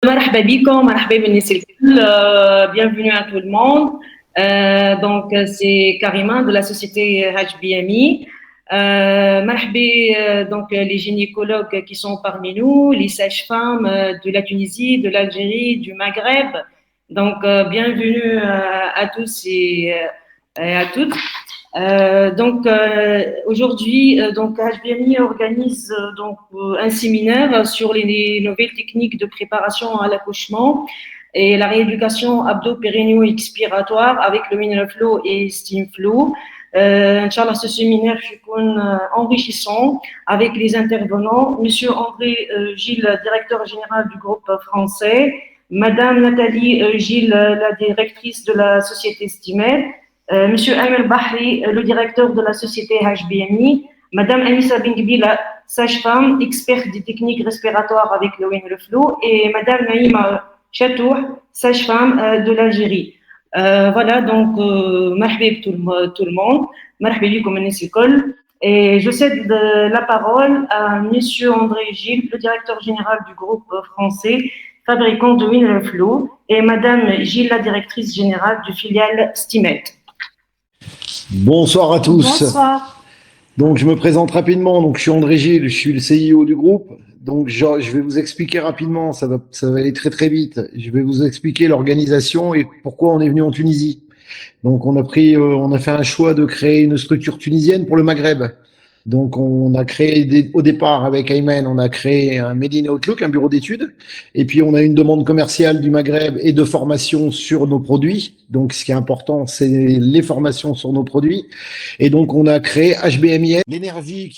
مرحبا بكم مرحبا بالناس الكل bienvenue à tout le monde. C'est Karima de la société HBMI. مرحبا donc les gynécologues qui sont parmi nous, les sages-femmes de la Tunisie, de l'Algérie, du Maghreb. Bienvenue à tous et à toutes. Aujourd'hui, HBMI organise un séminaire sur les nouvelles techniques de préparation à l'accouchement et la rééducation abdo-périneo-expiratoire avec le mineral flow et steam flow. Inch'Allah, ce séminaire est enrichissant avec les intervenants. Monsieur André Gilles, directeur général du groupe français, Madame Nathalie Gilles, la directrice de la société Stimed, Monsieur Amel Bahri, le directeur de la société HBMI, Madame Anissa Bengbi, la sage-femme, experte des techniques respiratoires avec le Winner Flow, et Madame Naïma Chatour, sage-femme de l'Algérie. Voilà, donc, marhaba tout le monde, marhaba bikoum الناس الكل. Et je cède la parole à Monsieur André Gilles, le directeur général du groupe français, fabricant de Winner Flow, et Madame Gilles, la directrice générale du filiale Stimed. Bonsoir à tous. Bonsoir. Donc, je me présente rapidement. Donc, je suis André Gilles, je suis le CIO du groupe. Donc, je vais vous expliquer rapidement, ça va aller très très vite. Je vais vous expliquer l'organisation et pourquoi on est venu en Tunisie. Donc, on a fait un choix de créer une structure tunisienne pour le Maghreb. Donc, on a créé au départ avec Ayman, on a créé un Made in Outlook, un bureau d'études. Et puis, on a une demande commerciale du Maghreb et de formation sur nos produits. Donc, ce qui est important, c'est les formations sur nos produits. Et donc, on a créé HBMI. L'énergie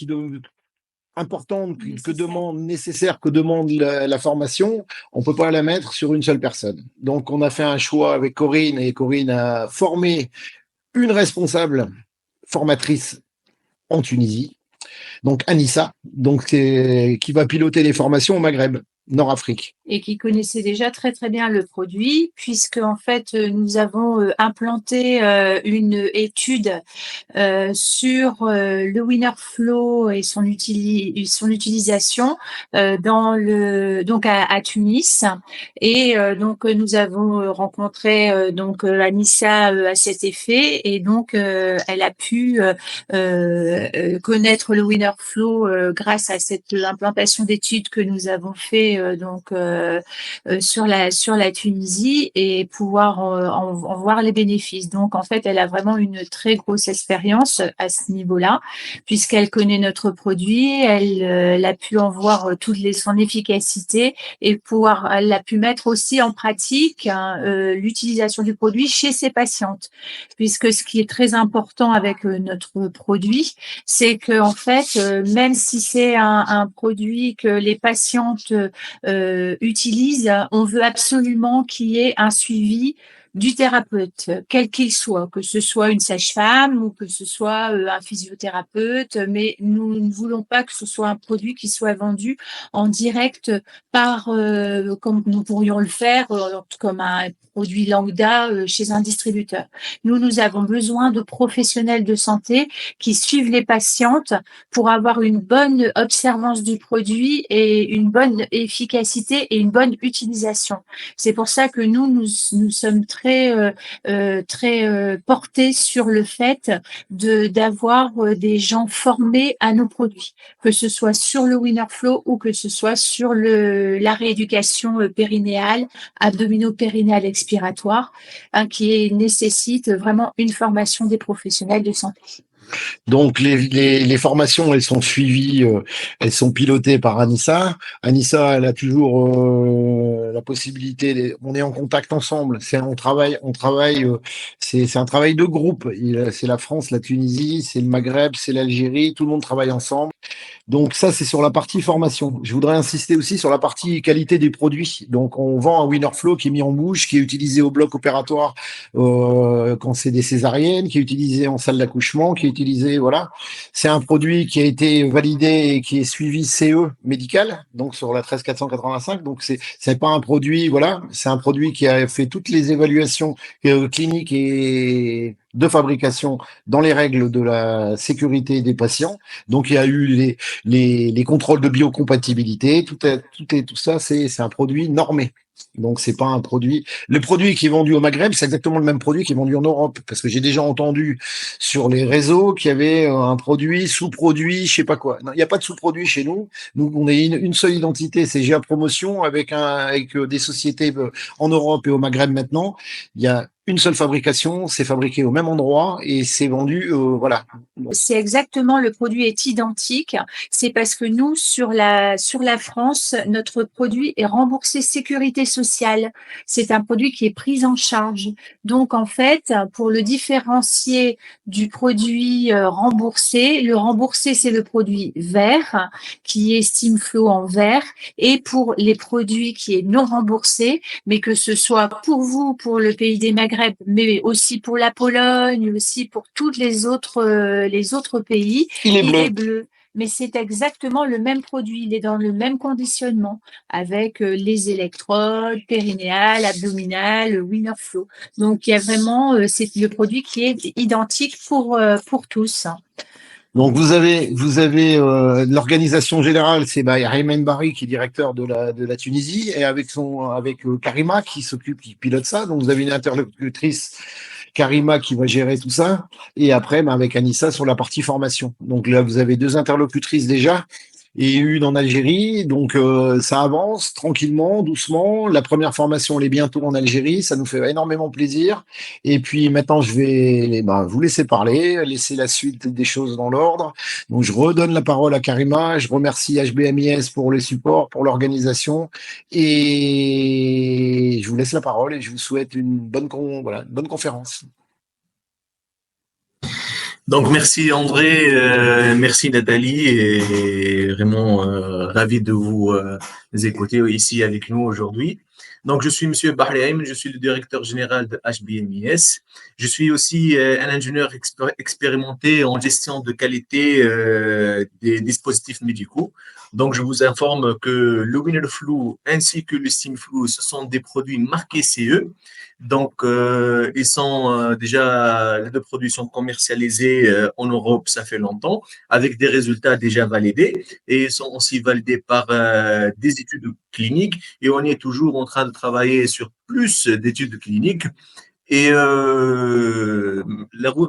nécessaire que demande la formation, on peut pas la mettre sur une seule personne. Donc, on a fait un choix avec Corinne et Corinne a formé une responsable formatrice en Tunisie. Donc Anissa, qui va piloter les formations au Maghreb, Nord-Afrique. Et qui connaissait déjà très très bien le produit, puisque en fait nous avons implanté une étude sur le Winner Flow et son utilisation à Tunis. Et donc nous avons rencontré Anissa à cet effet, et donc elle a pu connaître le Winner Flow grâce à cette implantation d'études que nous avons fait sur la Tunisie, et pouvoir en voir les bénéfices. Donc en fait, elle a vraiment une très grosse expérience à ce niveau-là, puisqu'elle connaît notre produit, elle a pu en voir son efficacité, et elle a pu mettre aussi en pratique l'utilisation du produit chez ses patientes, puisque ce qui est très important avec notre produit, c'est que en fait, même si c'est un produit que les patientes utilisent, on veut absolument qu'il y ait un suivi du thérapeute, quel qu'il soit, que ce soit une sage-femme ou que ce soit un physiothérapeute, mais nous ne voulons pas que ce soit un produit qui soit vendu en direct comme nous pourrions le faire, comme un produit lambda chez un distributeur. Nous avons besoin de professionnels de santé qui suivent les patientes pour avoir une bonne observance du produit et une bonne efficacité et une bonne utilisation. C'est pour ça que nous sommes très portés sur le fait d'avoir des gens formés à nos produits, que ce soit sur le Winner Flow ou que ce soit sur la rééducation périnéale, abdomino-périnéale expiratoire, qui nécessite vraiment une formation des professionnels de santé. Donc les formations, elles sont suivies, elles sont pilotées par Anissa. Anissa, elle a toujours la possibilité. On est en contact ensemble. On travaille. C'est un travail de groupe. C'est la France, la Tunisie, c'est le Maghreb, c'est l'Algérie. Tout le monde travaille ensemble. Donc ça, c'est sur la partie formation. Je voudrais insister aussi sur la partie qualité des produits. Donc on vend un Winner Flow qui est mis en bouche, qui est utilisé au bloc opératoire quand c'est des césariennes, qui est utilisé en salle d'accouchement, qui est utilisé, voilà. C'est un produit qui a été validé et qui est suivi CE médical, donc sur la 13485. Donc c'est pas un produit, voilà, c'est un produit qui a fait toutes les évaluations cliniques et de fabrication dans les règles de la sécurité des patients. Donc il y a eu les contrôles de biocompatibilité, tout ça, c'est un produit normé. Donc c'est pas un produit. Le produit qui est vendu au Maghreb, c'est exactement le même produit qui est vendu en Europe, parce que j'ai déjà entendu sur les réseaux qu'il y avait un produit, sous-produit, je sais pas quoi. Non, il n'y a pas de sous-produit chez nous. Nous, on est une seule identité, c'est GA Promotion avec des sociétés en Europe et au Maghreb maintenant. Il y a une seule fabrication, c'est fabriqué au même endroit et c'est vendu, voilà. C'est exactement, le produit est identique. C'est parce que nous, sur la France, notre produit est remboursé sécurité sociale. C'est un produit qui est pris en charge. Donc, en fait, pour le différencier du produit remboursé, le remboursé, c'est le produit vert, qui est Steamflow en vert. Et pour les produits qui est non remboursé, mais que ce soit pour vous, pour le pays des Maghreb, mais aussi pour la Pologne, aussi pour toutes les autres pays, Il est il bleu. est bleu. Mais c'est exactement le même produit, il est dans le même conditionnement, avec les électrodes périnéales, abdominales, Winnerflow. Donc il y a vraiment, c'est le produit qui est identique pour tous. Donc vous avez l'organisation générale, c'est Ayman Barry qui est directeur de la Tunisie et avec Karima qui pilote ça. Donc vous avez une interlocutrice Karima qui va gérer tout ça et après avec Anissa sur la partie formation. Donc là vous avez deux interlocutrices déjà et une en Algérie. Donc ça avance tranquillement, doucement. La première formation elle est bientôt en Algérie, ça nous fait énormément plaisir. Et puis maintenant je vais vous laisser parler, laisser la suite des choses dans l'ordre. Donc je redonne la parole à Karima, je remercie HBMIS pour le support, pour l'organisation et je vous laisse la parole et je vous souhaite une bonne conférence. Donc merci André, merci Nathalie et vraiment ravi de vous écouter ici avec nous aujourd'hui. Donc je suis Monsieur Bahraim, je suis le directeur général de HBMIS. Je suis aussi un ingénieur expérimenté en gestion de qualité des dispositifs médicaux. Donc je vous informe que le Winnerflow ainsi que le Steamflow, ce sont des produits marqués CE. Donc, ils sont déjà, les deux produits sont commercialisés en Europe, ça fait longtemps, avec des résultats déjà validés et ils sont aussi validés par des études cliniques et on est toujours en train de travailler sur plus d'études cliniques. Et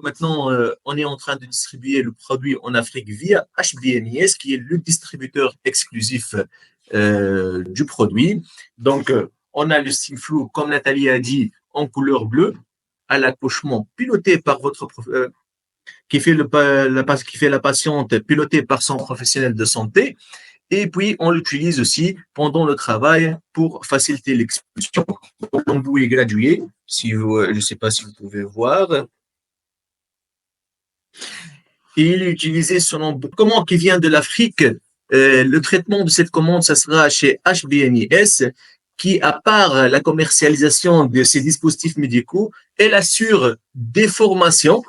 maintenant, on est en train de distribuer le produit en Afrique via HBMIS, qui est le distributeur exclusif du produit. Donc, on a le Steamflow, comme Nathalie a dit, en couleur bleue, à l'accouchement, piloté par qui fait la patiente, pilotée par son professionnel de santé. Et puis, on l'utilise aussi pendant le travail pour faciliter l'expulsion. L'embout est gradué. Je ne sais pas si vous pouvez voir. Et il est utilisé selon commande qui vient de l'Afrique. Le traitement de cette commande, ça sera chez HBMIS, qui, à part la commercialisation de ces dispositifs médicaux, elle assure des formations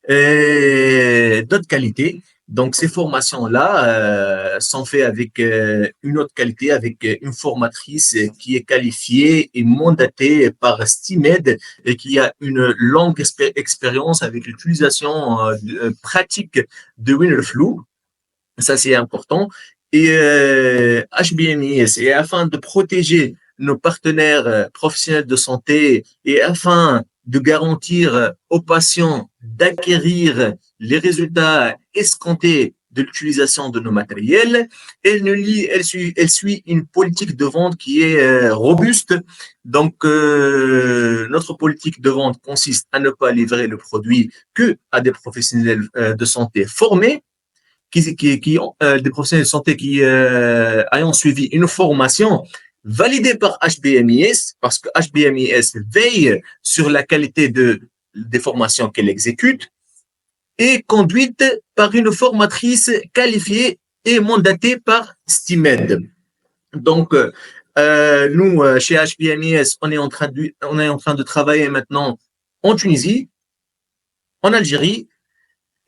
d'autres qualités. Donc, ces formations-là sont faites avec une autre qualité, avec une formatrice qui est qualifiée et mandatée par STIMED et qui a une longue expérience avec l'utilisation pratique de Winnerflow. Ça, c'est important. Et HBMIS, et afin de protéger nos partenaires professionnels de santé et afin de garantir aux patients d'acquérir les résultats escomptés de l'utilisation de nos matériels, elle suit une politique de vente qui est robuste. Donc, notre politique de vente consiste à ne pas livrer le produit que à des professionnels de santé formés, des professionnels de santé qui ayant suivi une formation validée par HBMIS, parce que HBMIS veille sur la qualité des formations qu'elle exécute, et conduite par une formatrice qualifiée et mandatée par STIMED. Donc, nous, chez HBMIS, on est en train de travailler maintenant en Tunisie, en Algérie,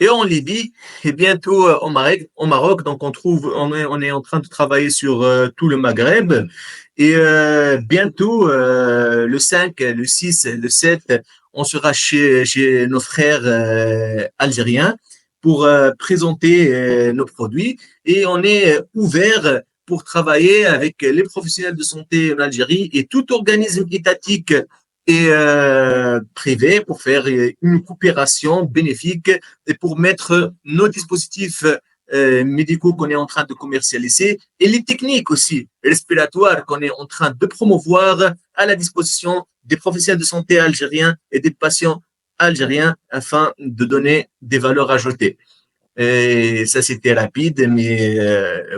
et en Libye, et bientôt au Maroc. Donc, on est en train de travailler sur tout le Maghreb. Et bientôt, le 5, le 6, le 7, on sera chez nos frères algériens pour présenter nos produits et on est ouvert pour travailler avec les professionnels de santé en Algérie et tout organisme étatique et privé pour faire une coopération bénéfique et pour mettre nos dispositifs médicaux qu'on est en train de commercialiser et les techniques aussi respiratoires qu'on est en train de promouvoir à la disposition des professionnels de santé algériens et des patients algériens afin de donner des valeurs ajoutées. Et ça, c'était rapide, mais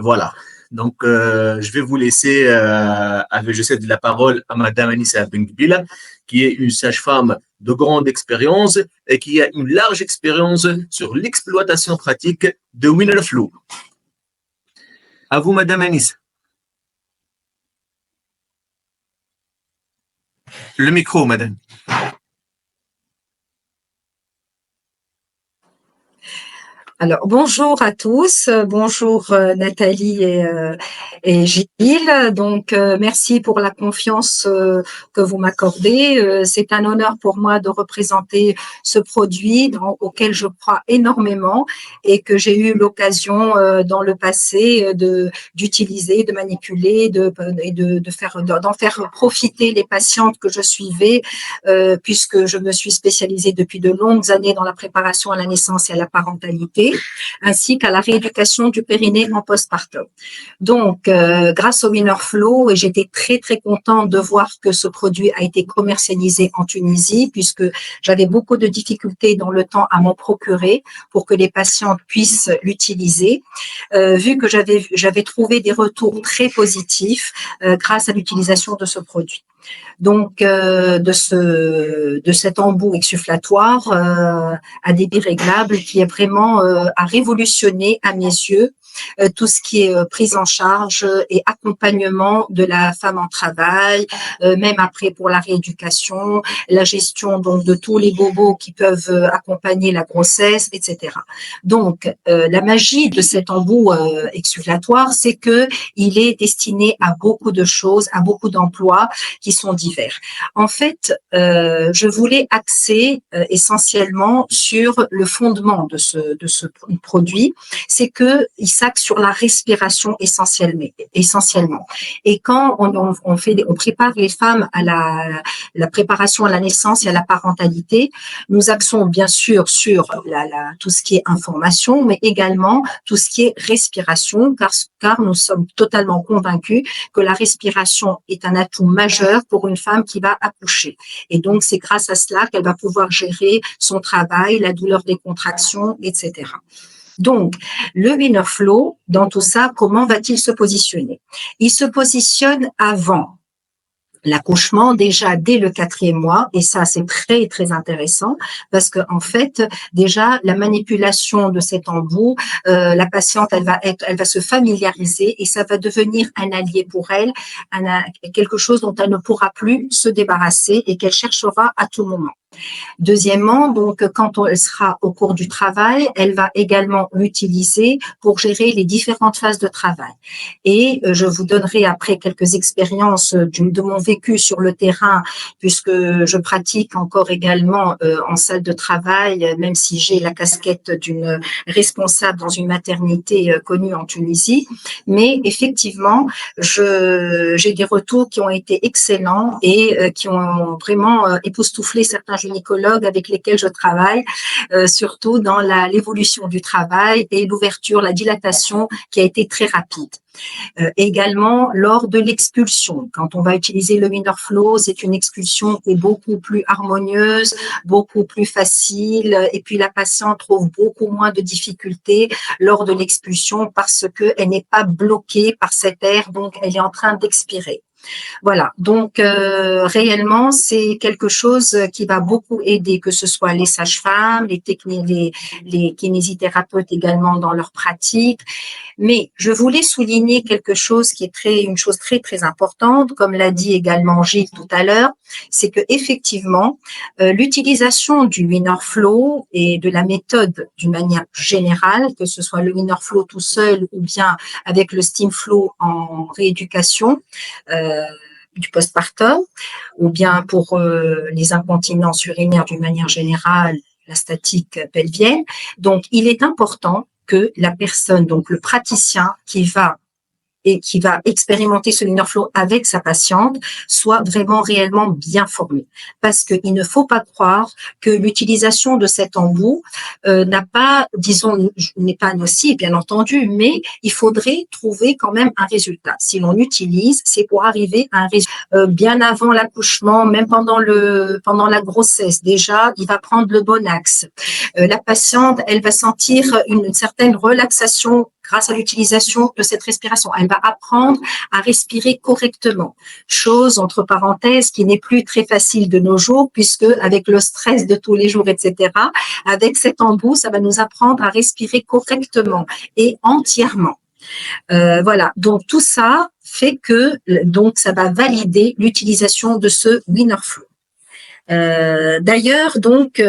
voilà. Donc, je vais vous laisser je cède la parole à Madame Anissa Bengbila, qui est une sage-femme de grande expérience et qui a une large expérience sur l'exploitation pratique de Winnerflow. À vous, Madame Anissa. Le micro, Madame. Alors, bonjour à tous, bonjour Nathalie et Gilles. Donc, merci pour la confiance que vous m'accordez. C'est un honneur pour moi de représenter ce produit auquel je crois énormément et que j'ai eu l'occasion dans le passé d'utiliser, de manipuler, d'en faire profiter les patientes que je suivais, puisque je me suis spécialisée depuis de longues années dans la préparation à la naissance et à la parentalité, ainsi qu'à la rééducation du périnée en postpartum. Donc, grâce au Winnerflow, et j'étais très, très contente de voir que ce produit a été commercialisé en Tunisie, puisque j'avais beaucoup de difficultés dans le temps à m'en procurer pour que les patientes puissent l'utiliser, vu que j'avais trouvé des retours très positifs grâce à l'utilisation de ce produit. Donc, de cet embout exsufflatoire à débit réglable qui est vraiment a révolutionné à mes yeux tout ce qui est prise en charge et accompagnement de la femme en travail, même après pour la rééducation, la gestion donc de tous les bobos qui peuvent accompagner la grossesse, etc. Donc, la magie de cet embout exsufflatoire, c'est que il est destiné à beaucoup de choses, à beaucoup d'emplois qui sont divers. En fait, je voulais axer essentiellement sur le fondement de ce produit, c'est que il s'axe sur la respiration essentiellement. Et quand on prépare les femmes à la préparation à la naissance et à la parentalité, nous axons bien sûr sur tout ce qui est information, mais également tout ce qui est respiration, car nous sommes totalement convaincus que la respiration est un atout majeur pour une femme qui va accoucher. Et donc, c'est grâce à cela qu'elle va pouvoir gérer son travail, la douleur des contractions, etc. Donc, le Winnerflow, dans tout ça, comment va-t-il se positionner? Il se positionne avant l'accouchement, déjà dès le 4e mois, et ça c'est très très intéressant parce que en fait déjà la manipulation de cet embout, la patiente elle va se familiariser et ça va devenir un allié pour elle, quelque chose dont elle ne pourra plus se débarrasser et qu'elle cherchera à tout moment. Deuxièmement, donc quand elle sera au cours du travail, elle va également l'utiliser pour gérer les différentes phases de travail. Et je vous donnerai après quelques expériences de mon vécu sur le terrain, puisque je pratique encore également en salle de travail, même si j'ai la casquette d'une responsable dans une maternité connue en Tunisie. Mais effectivement, j'ai des retours qui ont été excellents et qui ont vraiment époustouflé certains gynécologues avec lesquels je travaille, surtout dans l'évolution du travail et l'ouverture, la dilatation qui a été très rapide. Également lors de l'expulsion, quand on va utiliser le Winnerflow, c'est une expulsion qui est beaucoup plus harmonieuse, beaucoup plus facile, et puis la patiente trouve beaucoup moins de difficultés lors de l'expulsion parce qu'elle n'est pas bloquée par cet air, donc elle est en train d'expirer. Voilà, donc réellement, c'est quelque chose qui va beaucoup aider, que ce soit les sages-femmes, les kinésithérapeutes également dans leur pratique. Mais je voulais souligner quelque chose qui est une chose très très importante, comme l'a dit également Gilles tout à l'heure, c'est que effectivement l'utilisation du Winnerflow et de la méthode d'une manière générale, que ce soit le Winnerflow tout seul ou bien avec le SteamFlow en rééducation, du postpartum, ou bien pour les incontinences urinaires d'une manière générale, la statique pelvienne. Donc, il est important que la personne, donc le praticien qui va expérimenter ce linear flow avec sa patiente soit vraiment réellement bien formé. Parce qu'il ne faut pas croire que l'utilisation de cet embout n'est pas nocive, bien entendu, mais il faudrait trouver quand même un résultat. Si l'on utilise, c'est pour arriver à un résultat. Bien avant l'accouchement, même pendant la grossesse, déjà, il va prendre le bon axe. La patiente, elle va sentir une certaine relaxation grâce à l'utilisation de cette respiration. Elle va apprendre à respirer correctement. Chose, entre parenthèses, qui n'est plus très facile de nos jours, puisque avec le stress de tous les jours, etc., avec cet embout, ça va nous apprendre à respirer correctement et entièrement. Voilà. Donc, tout ça fait que, donc, ça va valider l'utilisation de ce winner flow. D'ailleurs, donc,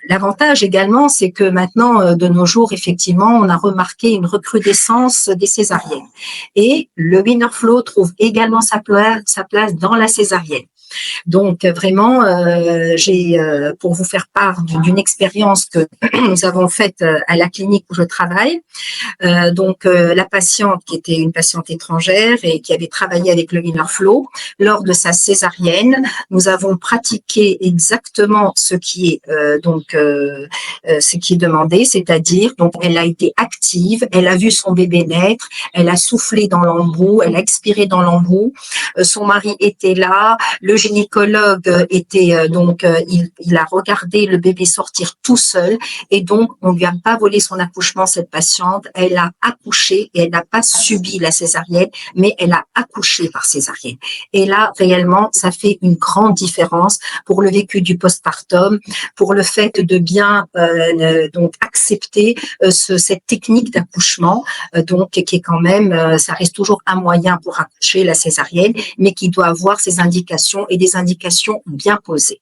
l'avantage également, c'est que maintenant, de nos jours, effectivement, on a remarqué une recrudescence des césariennes. Et le winner flow trouve également sa place dans la césarienne. Donc vraiment, j'ai pour vous faire part d'une expérience que nous avons faite à la clinique où je travaille. La patiente qui était une patiente étrangère et qui avait travaillé avec le winner flow, lors de sa césarienne, nous avons pratiqué exactement ce qui est demandé, c'est-à-dire donc elle a été active, elle a vu son bébé naître, elle a soufflé dans l'embout, elle a expiré dans l'embout, son mari était là, le gynécologue était il a regardé le bébé sortir tout seul et donc on lui a pas volé son accouchement, cette patiente, elle a accouché et elle n'a pas subi la césarienne, mais elle a accouché par césarienne. Et là réellement ça fait une grande différence pour le vécu du postpartum, pour le fait de bien accepter cette technique d'accouchement qui est quand même ça reste toujours un moyen pour accoucher la césarienne, mais qui doit avoir ses indications et des indications bien posées.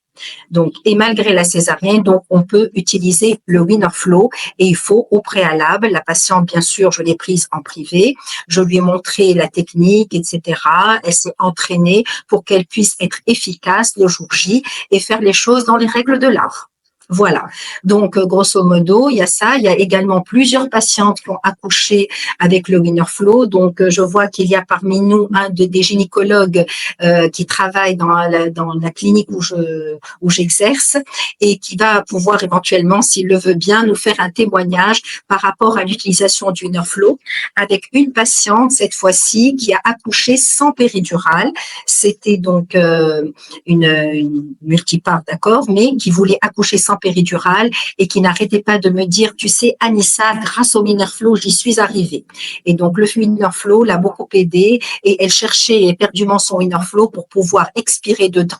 Donc, et malgré la césarienne, donc, on peut utiliser le winner flow et il faut au préalable, la patiente, bien sûr, je l'ai prise en privé, je lui ai montré la technique, etc. Elle s'est entraînée pour qu'elle puisse être efficace le jour J et faire les choses dans les règles de l'art. Voilà. Donc, grosso modo, il y a ça. Il y a également plusieurs patientes qui ont accouché avec le winner flow. Donc, je vois qu'il y a parmi nous des gynécologues qui travaille dans la clinique où j'exerce et qui va pouvoir éventuellement, s'il le veut bien, nous faire un témoignage par rapport à l'utilisation du winner flow avec une patiente cette fois-ci qui a accouché sans péridurale. C'était donc une multipart, d'accord, mais qui voulait accoucher sans péridurale et qui n'arrêtait pas de me dire, tu sais, Anissa, grâce au winner flow, j'y suis arrivée. Et donc, le winner flow l'a beaucoup aidée et elle cherchait éperdument son winner flow pour pouvoir expirer dedans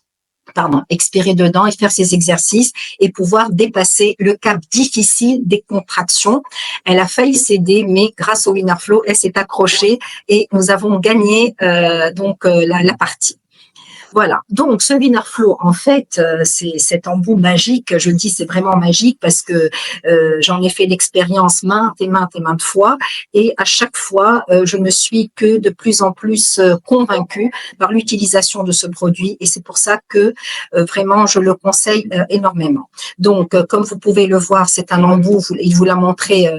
et faire ses exercices et pouvoir dépasser le cap difficile des contractions. Elle a failli céder, mais grâce au winner flow, elle s'est accrochée et nous avons gagné la partie. Voilà. Donc, ce winner flow, en fait, c'est cet embout magique. Je dis c'est vraiment magique parce que j'en ai fait l'expérience maintes et maintes fois. Et à chaque fois, je ne suis que de plus en plus convaincue par l'utilisation de ce produit. Et c'est pour ça que vraiment, je le conseille énormément. Donc, comme vous pouvez le voir, c'est un embout. Il vous l'a montré,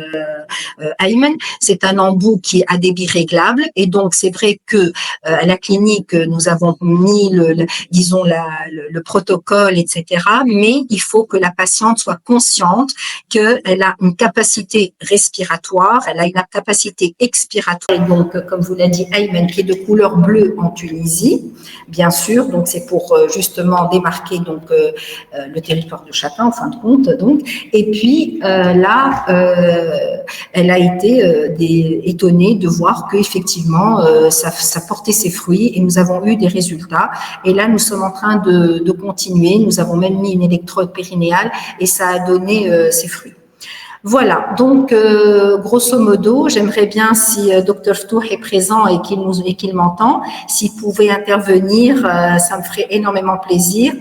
Ayman. C'est un embout qui a débit réglable. Et donc, c'est vrai que à la clinique, nous avons mis le protocole, etc. Mais il faut que la patiente soit consciente qu'elle a une capacité respiratoire, elle a une capacité expiratoire. Et donc, comme vous l'a dit Ayman, qui est de couleur bleue en Tunisie, bien sûr. Donc, c'est pour justement démarquer le territoire de chacun, en fin de compte. Donc, et puis là, elle a été étonnée de voir qu'effectivement, ça portait ses fruits et nous avons eu des résultats. Et là, nous sommes en train de continuer. Nous avons même mis une électrode périnéale et ça a donné ses fruits. Voilà, donc grosso modo, j'aimerais bien si Dr Ftouh est présent et qu'il m'entend, s'il pouvait intervenir, ça me ferait énormément plaisir.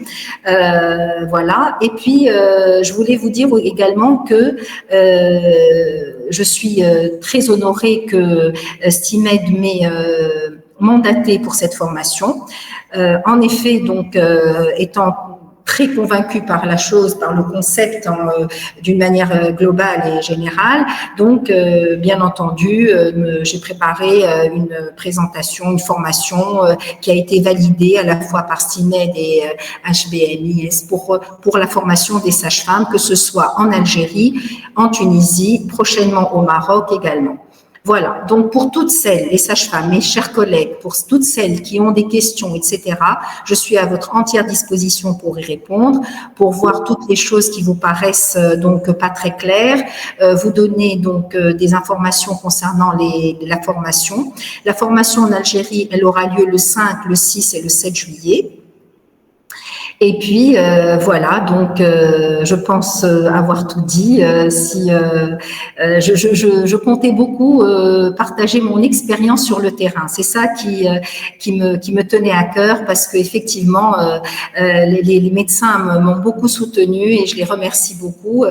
Voilà, et puis je voulais vous dire également que je suis très honorée que Stimed m'ait mandatée pour cette formation. En effet, donc, étant très convaincue par la chose, par le concept d'une manière globale et générale. Donc, bien entendu, j'ai préparé une présentation, une formation qui a été validée à la fois par STIMED et HBMIS pour la formation des sages-femmes, que ce soit en Algérie, en Tunisie, prochainement au Maroc également. Voilà, donc pour toutes celles, les sages-femmes, mes chers collègues, pour toutes celles qui ont des questions, etc., je suis à votre entière disposition pour y répondre, pour voir toutes les choses qui vous paraissent donc pas très claires, vous donner donc des informations concernant la formation. La formation en Algérie, elle aura lieu le 5, le 6 et le 7 juillet. Et puis voilà, donc je pense avoir tout dit. Je comptais beaucoup partager mon expérience sur le terrain. C'est ça qui me tenait à cœur, parce que effectivement les médecins m'ont beaucoup soutenue, et je les remercie beaucoup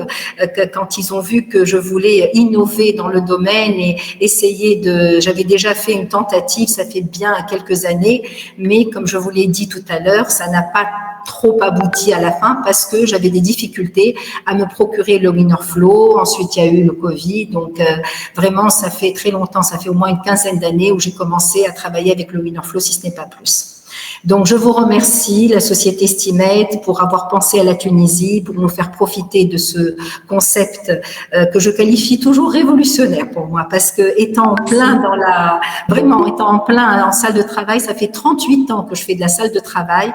quand ils ont vu que je voulais innover dans le domaine et essayer J'avais déjà fait une tentative, ça fait bien quelques années, mais comme je vous l'ai dit tout à l'heure, ça n'a pas trop abouti à la fin parce que j'avais des difficultés à me procurer le WinnerFlow. Ensuite, il y a eu le Covid. Donc, vraiment, ça fait très longtemps, ça fait au moins une quinzaine d'années où j'ai commencé à travailler avec le WinnerFlow, si ce n'est pas plus. Donc, je vous remercie, la société STIMED, pour avoir pensé à la Tunisie, pour nous faire profiter de ce concept que je qualifie toujours révolutionnaire pour moi, parce que étant en plein en salle de travail, ça fait 38 ans que je fais de la salle de travail.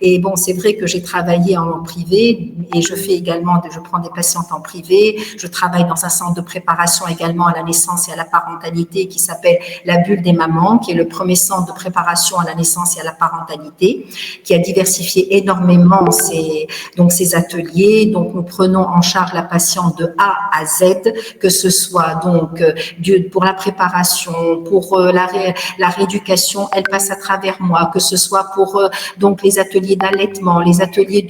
Et bon, c'est vrai que j'ai travaillé en privé, et je prends des patientes en privé. Je travaille dans un centre de préparation également à la naissance et à la parentalité qui s'appelle La Bulle des Mamans, qui est le premier centre de préparation à la naissance et à la parentalité, qui a diversifié énormément ses ateliers. Donc, nous prenons en charge la patiente de A à Z, que ce soit donc pour la préparation, pour la rééducation, elle passe à travers moi, que ce soit pour donc les ateliers d'allaitement, les ateliers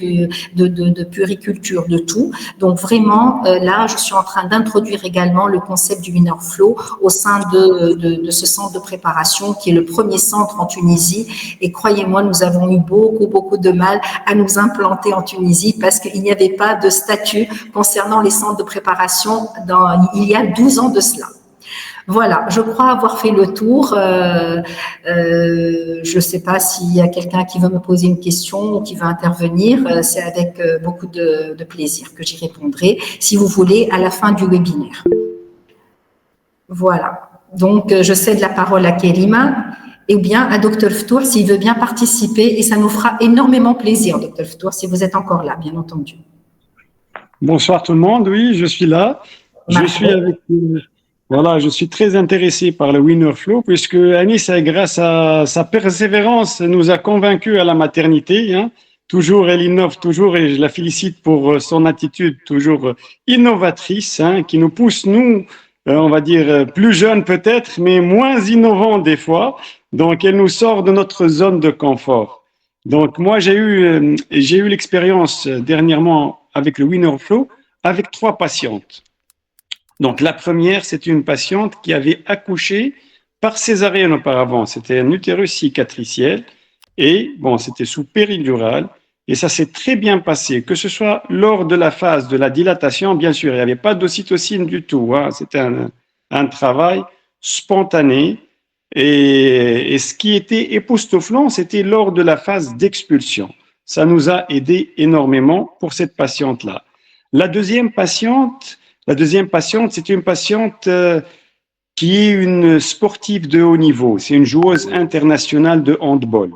de puériculture, de tout. Donc, vraiment, là, je suis en train d'introduire également le concept du WinnerFlow au sein de ce centre de préparation, qui est le premier centre en Tunisie. Et croyez-moi, nous avons eu beaucoup de mal à nous implanter en Tunisie parce qu'il n'y avait pas de statut concernant les centres de préparation il y a 12 ans de cela. Voilà, je crois avoir fait le tour. Je ne sais pas s'il y a quelqu'un qui veut me poser une question ou qui veut intervenir. C'est avec beaucoup de plaisir que j'y répondrai, si vous voulez, à la fin du webinaire. Voilà, donc je cède la parole à Kerima. Et bien à Dr Ftour s'il veut bien participer, et ça nous fera énormément plaisir, Dr Ftour, si vous êtes encore là, bien entendu. Bonsoir tout le monde, oui, je suis là. Je suis très intéressé par le WinnerFlow, puisque Anissa, grâce à sa persévérance, nous a convaincus à la maternité. Toujours, elle innove toujours, et je la félicite pour son attitude toujours innovatrice, qui nous pousse, nous, on va dire, plus jeunes peut-être, mais moins innovants des fois. Donc, elle nous sort de notre zone de confort. Donc, moi, j'ai eu l'expérience dernièrement avec le WinnerFlow avec 3 patientes. Donc, la première, c'est une patiente qui avait accouché par césarienne auparavant. C'était un utérus cicatriciel et bon, c'était sous péridurale. Et ça s'est très bien passé, que ce soit lors de la phase de la dilatation, bien sûr, il n'y avait pas d'ocytocine du tout. C'était un travail spontané. Et ce qui était époustouflant, c'était lors de la phase d'expulsion. Ça nous a aidé énormément pour cette patiente-là. La deuxième patiente, c'est une patiente qui est une sportive de haut niveau. C'est une joueuse internationale de handball.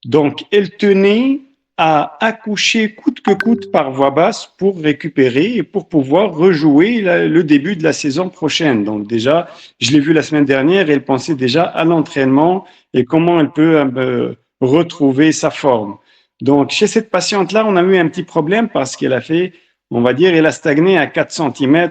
Donc, elle tenait à accoucher coûte que coûte par voie basse pour récupérer et pour pouvoir rejouer le début de la saison prochaine. Donc déjà, je l'ai vu la semaine dernière, elle pensait déjà à l'entraînement et comment elle peut retrouver sa forme. Donc chez cette patiente-là, on a eu un petit problème parce qu'elle a fait, on va dire, elle a stagné à 4 cm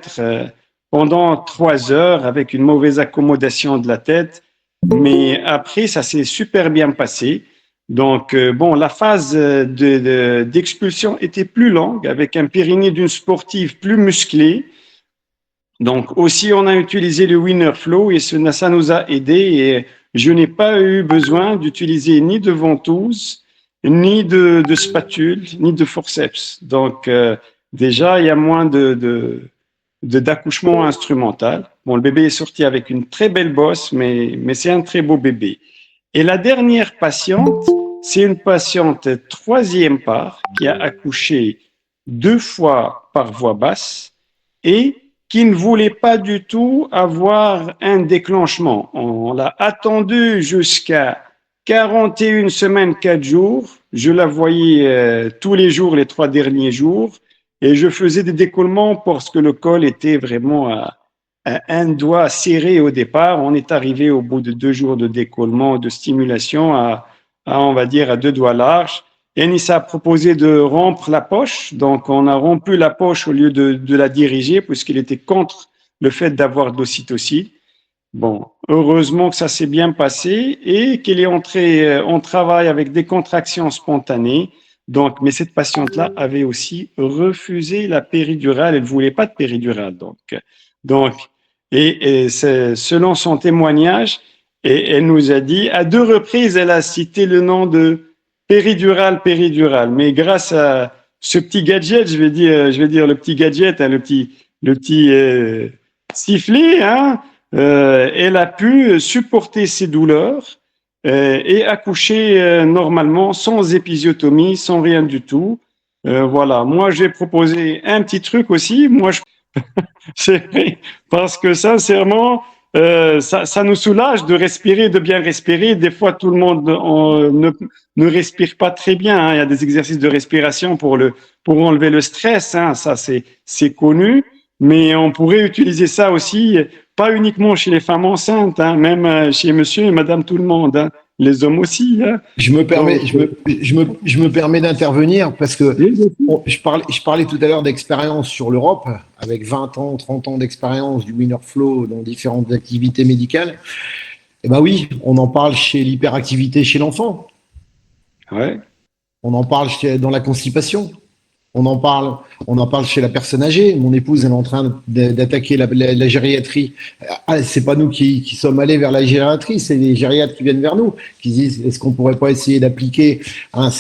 pendant 3 heures avec une mauvaise accommodation de la tête. Mais après, ça s'est super bien passé. Donc, la phase d'expulsion était plus longue, avec un périnée d'une sportive plus musclé. Donc, aussi, on a utilisé le WinnerFlow et ça nous a aidé. Et je n'ai pas eu besoin d'utiliser ni de ventouse, ni de spatule, ni de forceps. Donc, déjà, il y a moins d'accouchement instrumental. Bon, le bébé est sorti avec une très belle bosse, mais c'est un très beau bébé. Et la dernière patiente, c'est une patiente troisième part qui a accouché 2 fois par voie basse et qui ne voulait pas du tout avoir un déclenchement. On l'a attendu jusqu'à 41 semaines, 4 jours. Je la voyais tous les jours, les 3 derniers jours, et je faisais des décollements parce que le col était vraiment à un doigt serré au départ. On est arrivé au bout de 2 jours de décollement, de stimulation on va dire, à 2 doigts larges. Anissa a proposé de rompre la poche. Donc, on a rompu la poche au lieu de la diriger puisqu'il était contre le fait d'avoir de l'ocytocine. Bon, heureusement que ça s'est bien passé et qu'elle est entrée en travail avec des contractions spontanées. Donc, mais cette patiente-là avait aussi refusé la péridurale. Elle ne voulait pas de péridurale. Et selon son témoignage, et elle nous a dit, à 2 reprises, elle a cité le nom de péridurale. Mais grâce à ce petit gadget, je vais dire le petit gadget, hein, le petit sifflet, hein, elle a pu supporter ses douleurs et accoucher normalement, sans épisiotomie, sans rien du tout. Voilà. Moi, j'ai proposé un petit truc aussi. C'est vrai, parce que sincèrement, ça nous soulage de respirer, de bien respirer. Des fois, tout le monde ne respire pas très bien, hein. Il y a des exercices de respiration pour enlever le stress, hein. Ça, c'est connu. Mais on pourrait utiliser ça aussi, pas uniquement chez les femmes enceintes, hein, même chez monsieur et madame tout le monde, hein. Les hommes aussi, hein. Je me permets d'intervenir parce que je parlais tout à l'heure d'expérience sur l'Europe, avec 20 ans, 30 ans d'expérience du winner flow dans différentes activités médicales. Eh ben oui, on en parle chez l'hyperactivité chez l'enfant. Ouais. On en parle dans la constipation. On en parle chez la personne âgée. Mon épouse elle est en train d'attaquer la gériatrie. Ah, c'est pas nous qui sommes allés vers la gériatrie, c'est les gériatres qui viennent vers nous, qui disent est-ce qu'on pourrait pas essayer d'appliquer un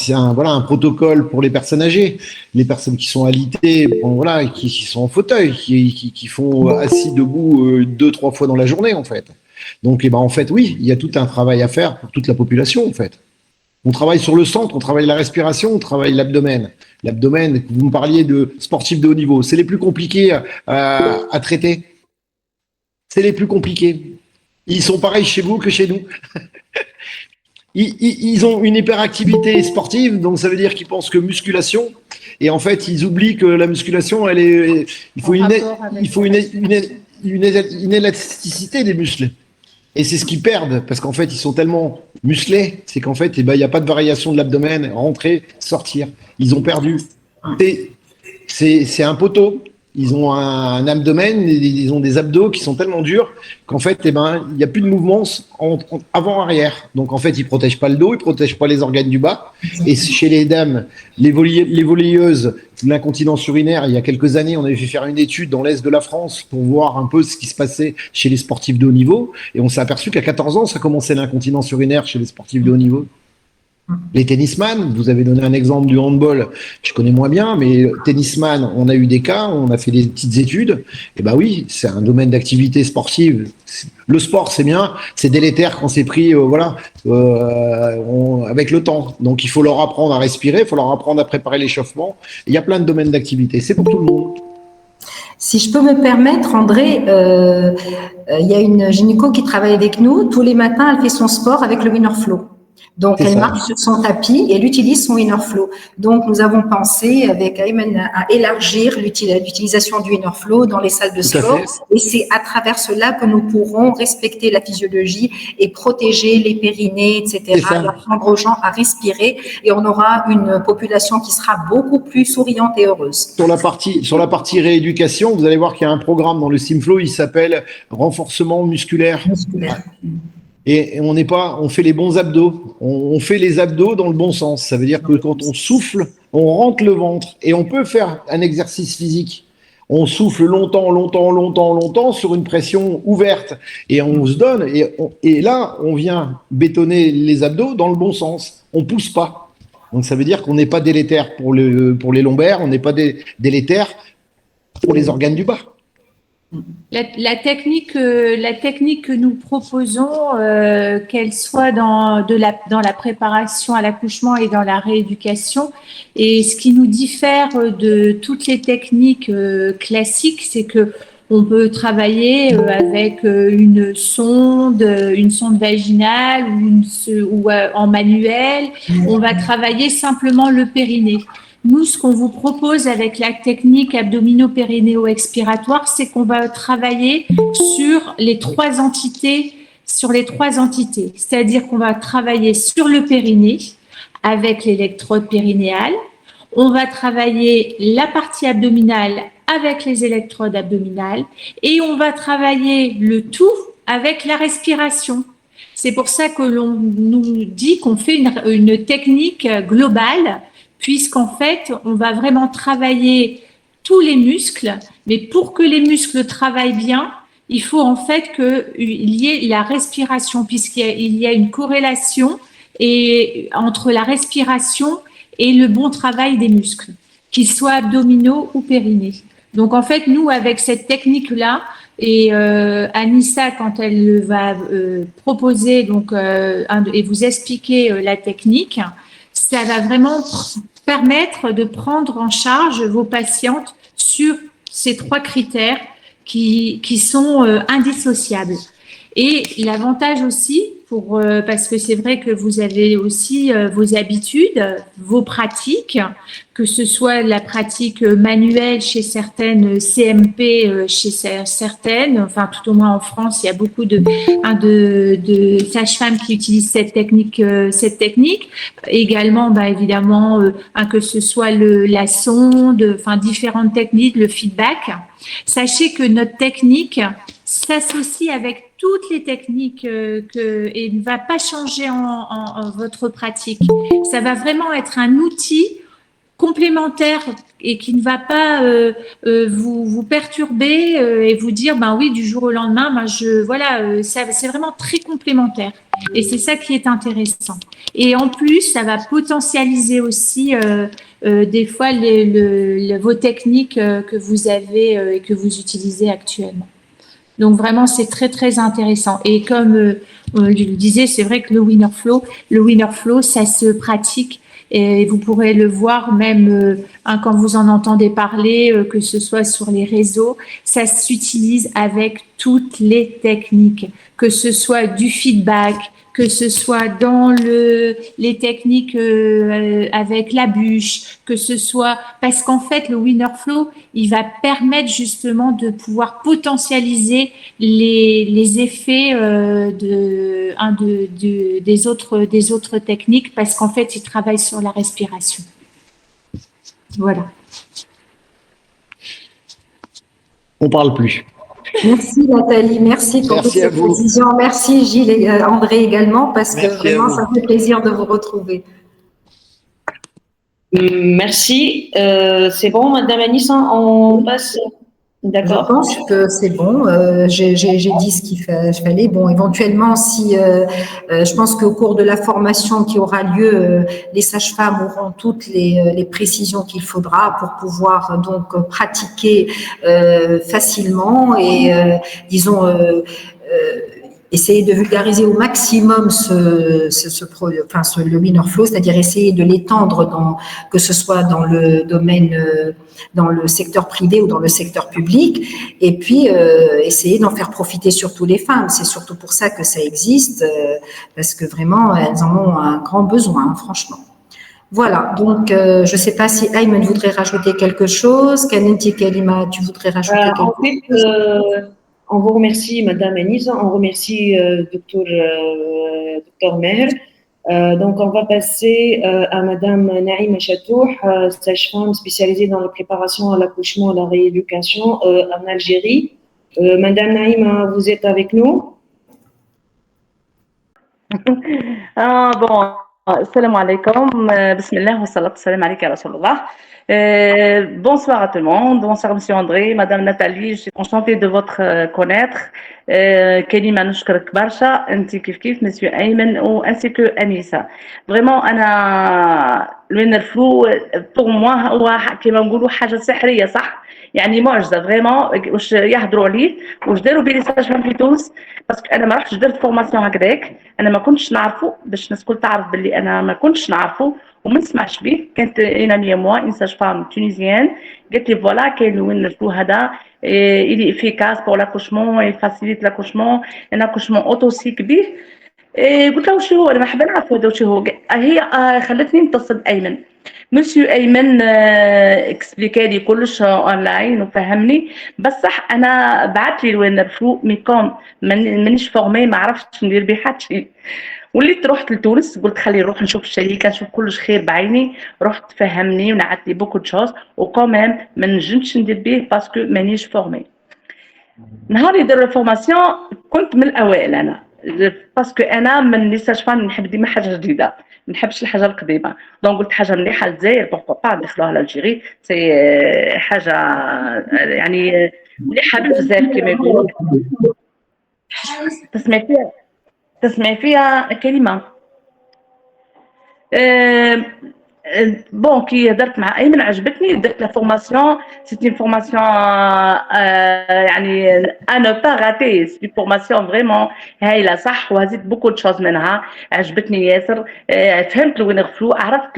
protocole pour les personnes âgées, les personnes qui sont alitées, voilà, qui sont en fauteuil, qui font assis debout 2-3 fois dans la journée en fait. Donc en fait oui, il y a tout un travail à faire pour toute la population en fait. On travaille sur le centre, on travaille la respiration, on travaille l'abdomen. L'abdomen, vous me parliez de sportifs de haut niveau, c'est les plus compliqués à traiter. C'est les plus compliqués. Ils sont pareils chez vous que chez nous. Ils ont une hyperactivité sportive, donc ça veut dire qu'ils pensent que musculation. Et en fait, ils oublient que la musculation, il faut une élasticité des muscles. Et c'est ce qu'ils perdent, parce qu'en fait, ils sont tellement musclés, c'est qu'en fait, il n'y a pas de variation de l'abdomen, rentrer, sortir. Ils ont perdu. C'est un poteau. Ils ont un abdomen, ils ont des abdos qui sont tellement durs qu'en fait, il n'y a plus de mouvement avant-arrière. Donc, en fait, ils ne protègent pas le dos, ils ne protègent pas les organes du bas. Et chez les dames, les volleyeuses de l'incontinence urinaire, il y a quelques années, on avait fait faire une étude dans l'Est de la France pour voir un peu ce qui se passait chez les sportifs de haut niveau. Et on s'est aperçu qu'à 14 ans, ça commençait l'incontinence urinaire chez les sportifs de haut niveau. Les tennisman, vous avez donné un exemple du handball, je connais moins bien, mais tennisman, on a eu des cas, on a fait des petites études, et oui, c'est un domaine d'activité sportive. Le sport, c'est bien, c'est délétère quand c'est pris, avec le temps. Donc il faut leur apprendre à respirer, il faut leur apprendre à préparer l'échauffement. Il y a plein de domaines d'activité, c'est pour tout le monde. Si je peux me permettre, André, il y a une gynéco qui travaille avec nous. Tous les matins, elle fait son sport avec le Winner Flow. Donc, elle marche sur son tapis et elle utilise son Winner Flow. Donc, nous avons pensé avec Ayman à élargir l'utilisation du Winner Flow dans les salles de sport. Et c'est à travers cela que nous pourrons respecter la physiologie et protéger les périnées, etc. Et apprendre aux gens à respirer. Et on aura une population qui sera beaucoup plus souriante et heureuse. Sur la partie rééducation, vous allez voir qu'il y a un programme dans le SimFlow, il s'appelle renforcement musculaire. Et on fait les bons abdos. On fait les abdos dans le bon sens. Ça veut dire que quand on souffle, on rentre le ventre et on peut faire un exercice physique On souffle longtemps sur une pression ouverte et on se donne et là, on vient bétonner les abdos dans le bon sens. On pousse pas. Donc ça veut dire qu'on n'est pas délétère pour les lombaires, on n'est pas délétère pour les organes du bas. La technique que nous proposons, qu'elle soit dans la préparation à l'accouchement et dans la rééducation, et ce qui nous diffère de toutes les techniques classiques, c'est que on peut travailler avec une sonde vaginale ou en manuel. On va travailler simplement le périnée. Nous, ce qu'on vous propose avec la technique abdominopérinéo-expiratoire, c'est qu'on va travailler sur les trois entités. C'est-à-dire qu'on va travailler sur le périnée avec l'électrode périnéale. On va travailler la partie abdominale avec les électrodes abdominales et on va travailler le tout avec la respiration. C'est pour ça que l'on nous dit qu'on fait une technique globale, puisqu'en fait, on va vraiment travailler tous les muscles, mais pour que les muscles travaillent bien, il faut en fait qu'il y ait la respiration, puisqu'il y a une corrélation entre la respiration et le bon travail des muscles, qu'ils soient abdominaux ou périnées. Donc en fait, nous, avec cette technique-là, et Anissa, quand elle va proposer et vous expliquer la technique, ça va vraiment permettre de prendre en charge vos patientes sur ces trois critères qui sont indissociables. Et l'avantage aussi, parce que c'est vrai que vous avez aussi vos habitudes, vos pratiques, que ce soit la pratique manuelle chez certaines, CMP chez certaines, enfin tout au moins en France, il y a beaucoup de sages-femmes qui utilisent cette technique. Également, évidemment, que ce soit la sonde, enfin différentes techniques, le feedback. Sachez que notre technique s'associe avec toutes les techniques et ne va pas changer en votre pratique. Ça va vraiment être un outil complémentaire et qui ne va pas vous perturber et vous dire oui, du jour au lendemain, c'est vraiment très complémentaire. Et c'est ça qui est intéressant. Et en plus, ça va potentialiser aussi des fois vos techniques que vous avez et que vous utilisez actuellement. Donc vraiment, c'est très, très intéressant. Et comme je le disais, c'est vrai que le winner flow, ça se pratique et vous pourrez le voir même quand vous en entendez parler, que ce soit sur les réseaux, ça s'utilise avec toutes les techniques, que ce soit du feedback, que ce soit dans les techniques avec la bûche, que ce soit parce qu'en fait le winner flow, il va permettre justement de pouvoir potentialiser les effets des autres techniques, parce qu'en fait il travaille sur la respiration. Voilà. On parle plus. Merci Nathalie, merci pour toutes ces précisions. Merci Gilles et André également, parce que vraiment ça fait plaisir de vous retrouver. Merci. C'est bon, Madame Anissa, on passe. D'accord. Je pense que c'est bon. J'ai dit ce qu'il fallait. Bon, éventuellement, si je pense qu'au cours de la formation qui aura lieu, les sages-femmes auront toutes les précisions qu'il faudra pour pouvoir donc pratiquer facilement et disons essayer de vulgariser au maximum le winner flow, c'est-à-dire essayer de l'étendre que ce soit dans le domaine, dans le secteur privé ou dans le secteur public, et puis essayer d'en faire profiter surtout les femmes. C'est surtout pour ça que ça existe, parce que vraiment, elles en ont un grand besoin, franchement. Voilà, donc je ne sais pas si Ayman voudrait rajouter quelque chose. Kanenti Kalima, tu voudrais rajouter quelque chose? On vous remercie, Madame Anissa, on remercie Docteur Meher. Donc, on va passer à Madame Naïma Chatour, sage-femme spécialisée dans la préparation à l'accouchement et la rééducation en Algérie. Madame Naïma, vous êtes avec nous? Bon, salam alaikum, bismillah wa salatu salam alayka Rasulullah. Bonsoir à tout le monde. Bonsoir, Monsieur André, Madame Nathalie. Je suis enchantée de votre connaître. كلمة نشكرك برشا أنت كيف Monsieur Ayman ainsi que Anissa. Vraiment أنا الوين الفلو pour moi هو كما نقولوا حاجة سحرية صح؟ يعني معجزة vraiment واش يهضروا عليه واش داروا بيه لي ساج في تونس باسكو أنا ما رحتش درت فورماسيون هكذاك أنا ما كنتش نعرفه باش الناس الكل تعرف باللي أنا ما كنتش نعرفه وما نسمعش به كانت اون امي موا اون ساج فام تونيزيان قالت لي فوالا كاين وين الفلو هذا il est efficace pour l'accouchement il facilite l'accouchement un accouchement autocycle به قلت لها وش هو انا ما حابه نعرف هذا وش هو هي خلتني نتصل بايمن مسيو ايمن اكسبليكا لي كلش اونلاين وفهمني بصح انا بعث لي وين الفلو مي كوم مانيش فورمي ما عرفتش ندير به حتى شيء وليت رحت لتونس قلت خلي نروح نشوف الشركه نشوف كلش خير بعيني رحت فهمني ونعت لي بوكو تشوز وكمان ما نجمش ندير به باسكو مانيش فورمي نهار يدير الفورماسيون كنت من الاوائل انا باسكو انا من لي ساج فام نحب ديما حاجه جديده ما نحبش الحاجه القديمه دونك قلت حاجه مليحه للجزائر بوركو با ندخلوها لالجيري سي حاجه يعني مليحه بزاف كيما يقولوا تسمع فيها كلمه بون كي هدرت مع ايمن عجبتني درت لا فورماسيون سيتي فورماسيون يعني انا با غاتي سيتي فورماسيون فريمون هايله صح وهزيت بوكو تشوز منها عجبتني ياسر فهمت وين غفلو عرفت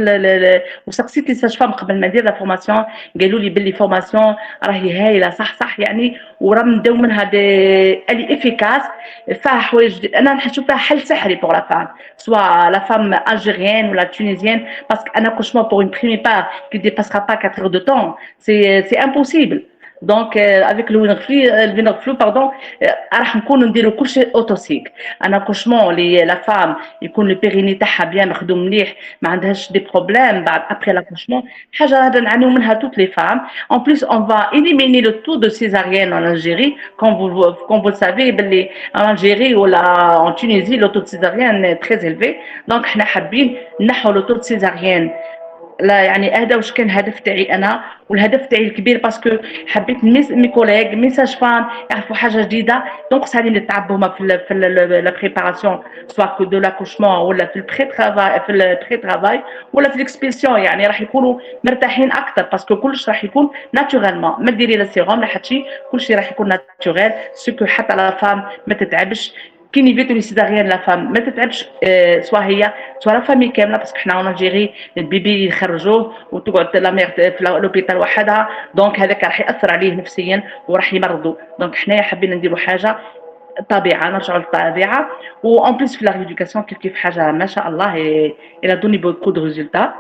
وسقسيت لي ساج فام قبل ما ندير لا فورماسيون قالوا لي باللي فورماسيون راهي هايله صح يعني وراهم نداو منها الي افيكاس فيها حوايج انا نشوف فيها حل سحري بور لا فام سوا لا فام الجيريان ولا تونيزيان باسكو un accouchement pour une première part qui ne dépassera pas 4 heures de temps, c'est impossible. Donc, avec le Winnerflu, pardon, راح نكون نديرو كل شيء اوتوسيك. Un accouchement la femme يكون البيريني تاعها بيان مخدوم مليح ما عندهاش دي بروبليم بعد après l'accouchement حاجه هذا نعانيو منها toutes les femmes. En plus, on va éliminer le taux de césarienne en Algérie, comme vous le savez, باللي en Algérie ou en Tunisie le taux de césarienne est très élevé. Donc احنا حابين نحو le taux de césarienne. لا يعني هذا واش كان الهدف تاعي انا والهدف تاعي الكبير باسكو حبيت مي كوليغ ميساج فام يعرفوا حاجه جديده دونك صاري نتعب هما في لا بريباراسيون سواء دو لاكوشمون ولا في البري ترافاي ولا في الاكسبيسيون يعني راح يكونوا مرتاحين اكثر باسكو كلش راح يكون ناتورالمون ما ديري لا سيروم لا حتى كلشي راح يكون ناتورال سكو حتى لا فام ما تتعبش كي نيفيتو لي سيزاريان لا فام ما تتعبش سوا هي سوا لا فامي كامله باسكو حنا اون الجيري البيبي يخرجوه وتقعد لا مير في لوبيتال وحدها دونك هذاك راح ياثر عليه نفسيا وراح يمرضوا دونك حنايا حابين نديروا حاجه طبيعه نرجعوا للطبيعه وان بليس في لا ريدوكاسيون كيف حاجه ما شاء الله الى دوني بوكو دو ريزولتا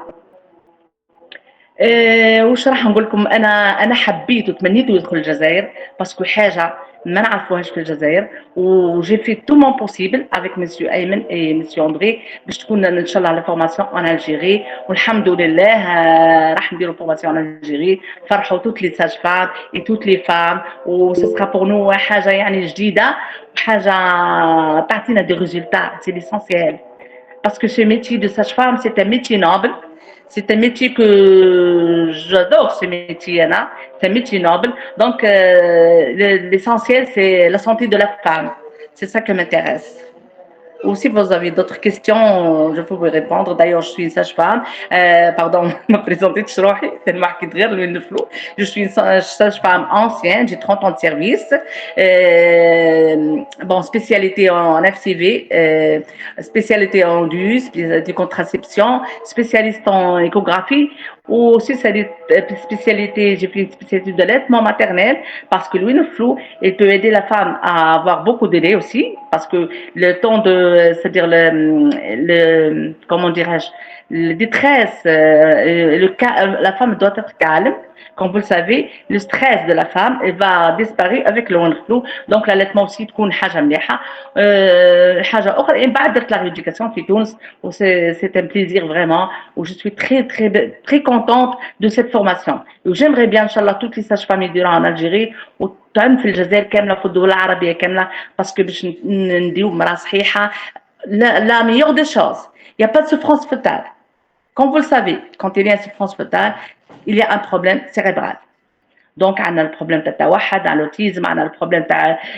واش راح نقول لكم انا حبيت وتمنيت يدخل الجزائر باسكو حاجه ما نعرفوهاش في الجزائر وجي في تو مون بوسيبل افيك مسيو ايمن اي مسيو اندري باش تكون ان شاء الله لا فورماسيون ان الجيري والحمد لله راح نديرو فورماسيون ان الجيري فرحوا توت لي ساج فام اي توت لي فام و سي سرا بور نو حاجه يعني جديده وحاجه تعطينا دي ريزولتا سي ليسونسيال باسكو سو ميتي دو ساج فام سي ان ميتي نوبل. C'est un métier que j'adore, ce métier, Anna. C'est un métier noble. Donc, l'essentiel, c'est la santé de la femme. C'est ça qui m'intéresse. Ou si vous avez d'autres questions, je peux vous répondre. D'ailleurs, je suis une sage-femme. Pardon, me présenter, c'est le marqué de rire, le flou. Je suis une sage-femme ancienne, j'ai 30 ans de service. Bon, spécialité en FCV, spécialité en DUS, de contraception, spécialiste en échographie. Ou aussi, c'est des spécialités, j'ai fait une spécialité de l'allaitement maternel parce que l'Winflu, il peut aider la femme à avoir beaucoup de lait aussi parce que le temps de, c'est-à-dire comment dirais-je, la détresse, la femme doit être calme. Comme vous le savez, le stress de la femme il va disparaître avec le Winflu. Donc, l'allaitement aussi تكون حاجة مليحة. حاجة أخرى et بعد درت la rééducation في تونس و c'est un plaisir vraiment où je suis très contente de cette formation. Et j'aimerais bien inchallah toutes les sages-femmes يديروها en Algérie وتعم في الجزائر كاملة في الدول العربية كاملة باسكو باش نديرو مرأة صحيحة la meilleure des choses. Il n'y a pas de souffrance fœtale. Comme vous le savez, quand il y a une souffrance fœtale, il y a un problème cérébral. Donc, on a le problème de tawahad, on a l'autisme, on a le problème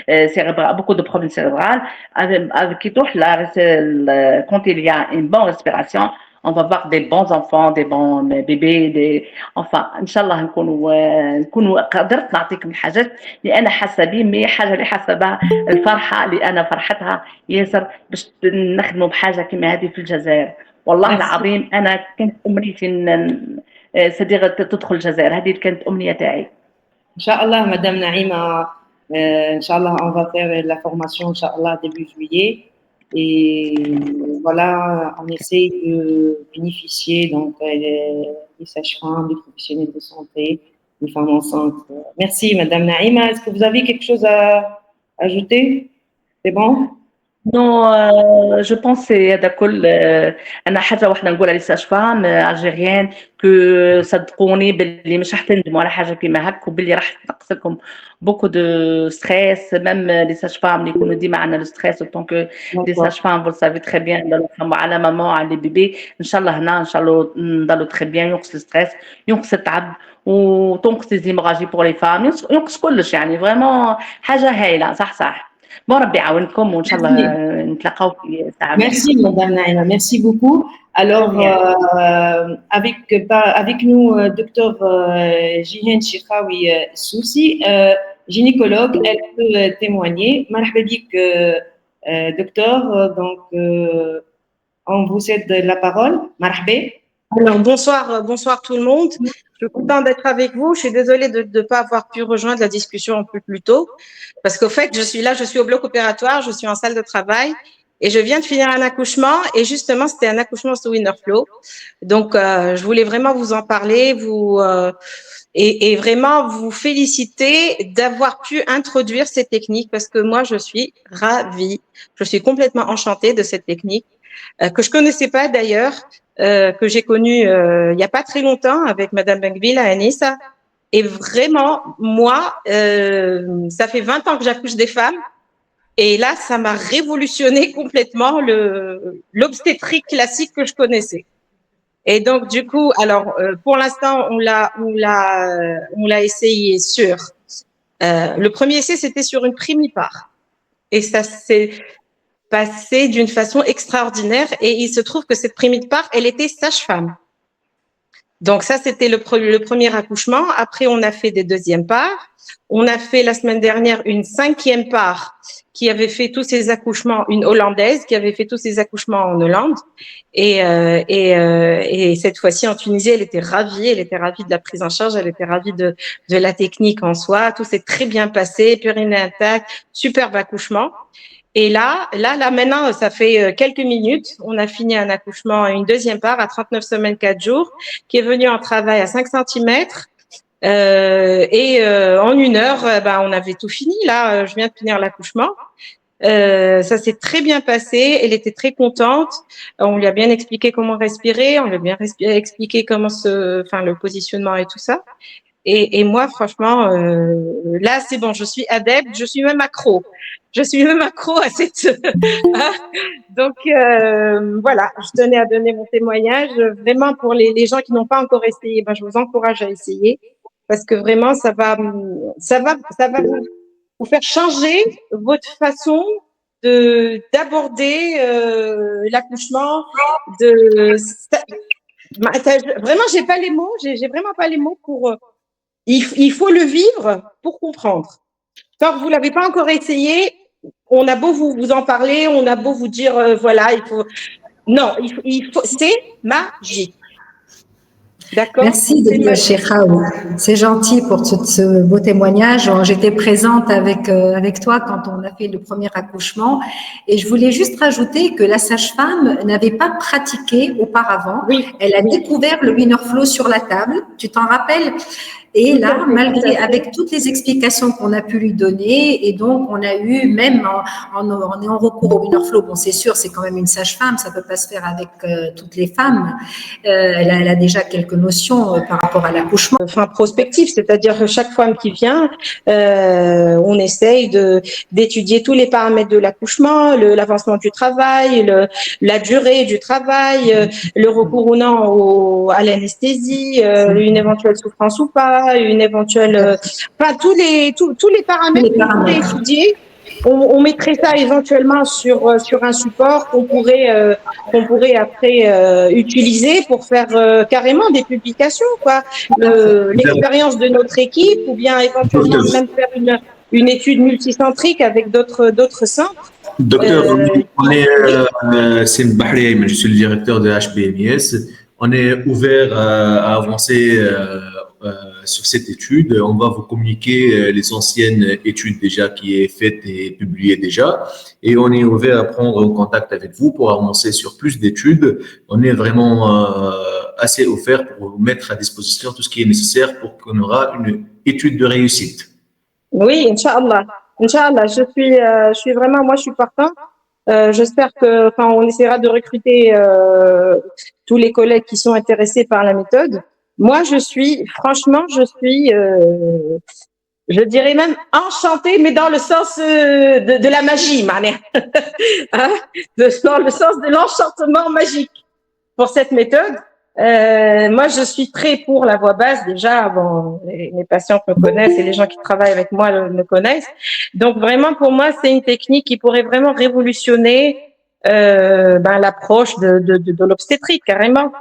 cérébral, beaucoup de problèmes cérébraux. Quand il y a une bonne respiration, on va voir des bons enfants, des bons bébés, enfin, Inch'Allah, نكونوا قدرت نعطيكم الحاجات اللي أنا حاسة بيه، مي حاجة اللي حاسة بها الفرحة اللي أنا فرحتها ياسر باش نخدموا بحاجة كما هذه في الجزائر. والله العظيم أنا كانت أمنيتي صديقة تدخل الجزائر، هذه كانت أمنية تاعي. Inch'Allah, Madame Naïma, Inch'Allah, on va faire la formation, Inch'Allah, début juillet. Et voilà, on essaye de bénéficier donc des sages-femmes, des professionnels de santé, des femmes enceintes. Merci, Madame Naïma. Est-ce que vous avez quelque chose à ajouter? C'est bon? Non, je pense هذا كل أنا حاجة واحدة نقولها للساج فام ألجيريان كو صدقوني باللي مش راح تندموا على حاجة كيما هك، وباللي راح تنقص لكم بوكو دو ستريس. ميم لي ساج فام اللي يكونوا ديما عندنا لو ستريس اوتون كو لي ساج فام فو سافي تري بيان نضلوا على ماما على لي بيبي. إن شاء الله هنا إن شاء الله نضلوا تري بيان، ينقص الستريس، ينقص التعب، وتنقص ليزيموراجي بور لي فام، ينقص كلش يعني فريمون حاجة هايلة. صح. Bon, Rabbi يعاونكم وإن شاء الله نتلاقاو في ساعة. Merci, Madame Naïma. Merci beaucoup. Alors, avec nous, Dr Jihen Chikhaoui Soussi, gynécologue, elle peut témoigner. Marhaba bik, docteur. Donc, on vous cède la parole. Marhaba. Alors, bonsoir tout le monde. Je suis contente d'être avec vous. Je suis désolée de ne pas avoir pu rejoindre la discussion un peu plus tôt. Parce qu'au fait, je suis au bloc opératoire, je suis en salle de travail et je viens de finir un accouchement. Et justement, c'était un accouchement sous Winnerflow. Donc, je voulais vraiment vous en parler, et vraiment vous féliciter d'avoir pu introduire ces techniques parce que moi, je suis ravie. Je suis complètement enchantée de cette technique que je connaissais pas d'ailleurs. Que j'ai connu il n'y a pas très longtemps avec Madame Benguil à Anissa. Et vraiment, moi, ça fait 20 ans que j'accouche des femmes. Et là, ça m'a révolutionné complètement l'obstétrique classique que je connaissais. Et donc, du coup, alors, pour l'instant, on l'a essayé sur, le premier essai, c'était sur une primipare. Et ça, c'est passé d'une façon extraordinaire et il se trouve que cette primipare, elle était sage-femme. Donc ça, c'était le premier accouchement. Après, on a fait des deuxièmes parts. On a fait la semaine dernière une 5e part qui avait fait tous ses accouchements, une Hollandaise qui avait fait tous ses accouchements en Hollande. Et cette fois-ci en Tunisie, elle était ravie de la prise en charge, elle était ravie de la technique en soi. Tout s'est très bien passé, périnée intact, superbe accouchement. Et là, maintenant, ça fait quelques minutes, on a fini un accouchement, une deuxième part à 39 semaines, 4 jours, qui est venu en travail à 5 cm. En 1 heure, on avait tout fini. Là, je viens de finir l'accouchement. Ça s'est très bien passé. Elle était très contente. On lui a bien expliqué comment respirer. On lui a bien expliqué comment le positionnement et tout ça. Et moi, franchement, là, c'est bon. Je suis adepte. Je suis même accro. Je suis même accro à cette. Donc voilà, je tenais à donner mon témoignage. Vraiment, pour les gens qui n'ont pas encore essayé, je vous encourage à essayer parce que vraiment, ça va vous faire changer votre façon d'aborder l'accouchement. Vraiment, j'ai pas les mots. J'ai vraiment pas les mots pour. Il faut le vivre pour comprendre. Tant que vous l'avez pas encore essayé, on a beau vous en parler, on a beau vous dire voilà, il faut. Non, il faut. C'est magique. D'accord. Merci Dr Chikhaoui. C'est gentil pour ce beau témoignage. J'étais présente avec toi quand on a fait le premier accouchement et je voulais juste rajouter que la sage-femme n'avait pas pratiqué auparavant. Oui. Elle a découvert le Winnerflow sur la table. Tu t'en rappelles? Et là, malgré, avec toutes les explications qu'on a pu lui donner, et donc on a eu, même en ayant recours au winner flow, bon c'est sûr, c'est quand même une sage-femme, ça peut pas se faire avec toutes les femmes. Elle a déjà quelques notions par rapport à l'accouchement. Enfin, prospectif, c'est-à-dire que chaque femme qui vient, on essaye d'étudier tous les paramètres de l'accouchement, l'avancement du travail, la durée du travail, le recours ou non à l'anesthésie, une éventuelle souffrance ou pas, une éventuelle, enfin tous les paramètres qu'on pourrait étudier. On mettrait ça éventuellement sur un support qu'on pourrait après utiliser pour faire carrément des publications, quoi. L'expérience de notre équipe, ou bien éventuellement même faire une étude multicentrique avec d'autres centres. Docteur, Sim Bahri Ayman, je suis le directeur de HBMIS. On est ouvert à avancer sur cette étude. On va vous communiquer les anciennes études déjà qui est faites et publiées déjà. Et on est ouvert à prendre contact avec vous pour avancer sur plus d'études. On est vraiment assez offert pour vous mettre à disposition tout ce qui est nécessaire pour qu'on aura une étude de réussite. Oui, Inch'Allah. Inch'Allah, je suis vraiment, moi je suis partant. J'espère on essaiera de recruter tous les collègues qui sont intéressés par la méthode. Moi, franchement, je dirais même enchantée, mais dans le sens de la magie, hein, dans le sens de l'enchantement magique pour cette méthode. Moi, je suis très pour la voix basse. Déjà, bon, mes patients me connaissent et les gens qui travaillent avec moi me connaissent. Donc, vraiment, pour moi, c'est une technique qui pourrait vraiment révolutionner l'approche de l'obstétrique, carrément.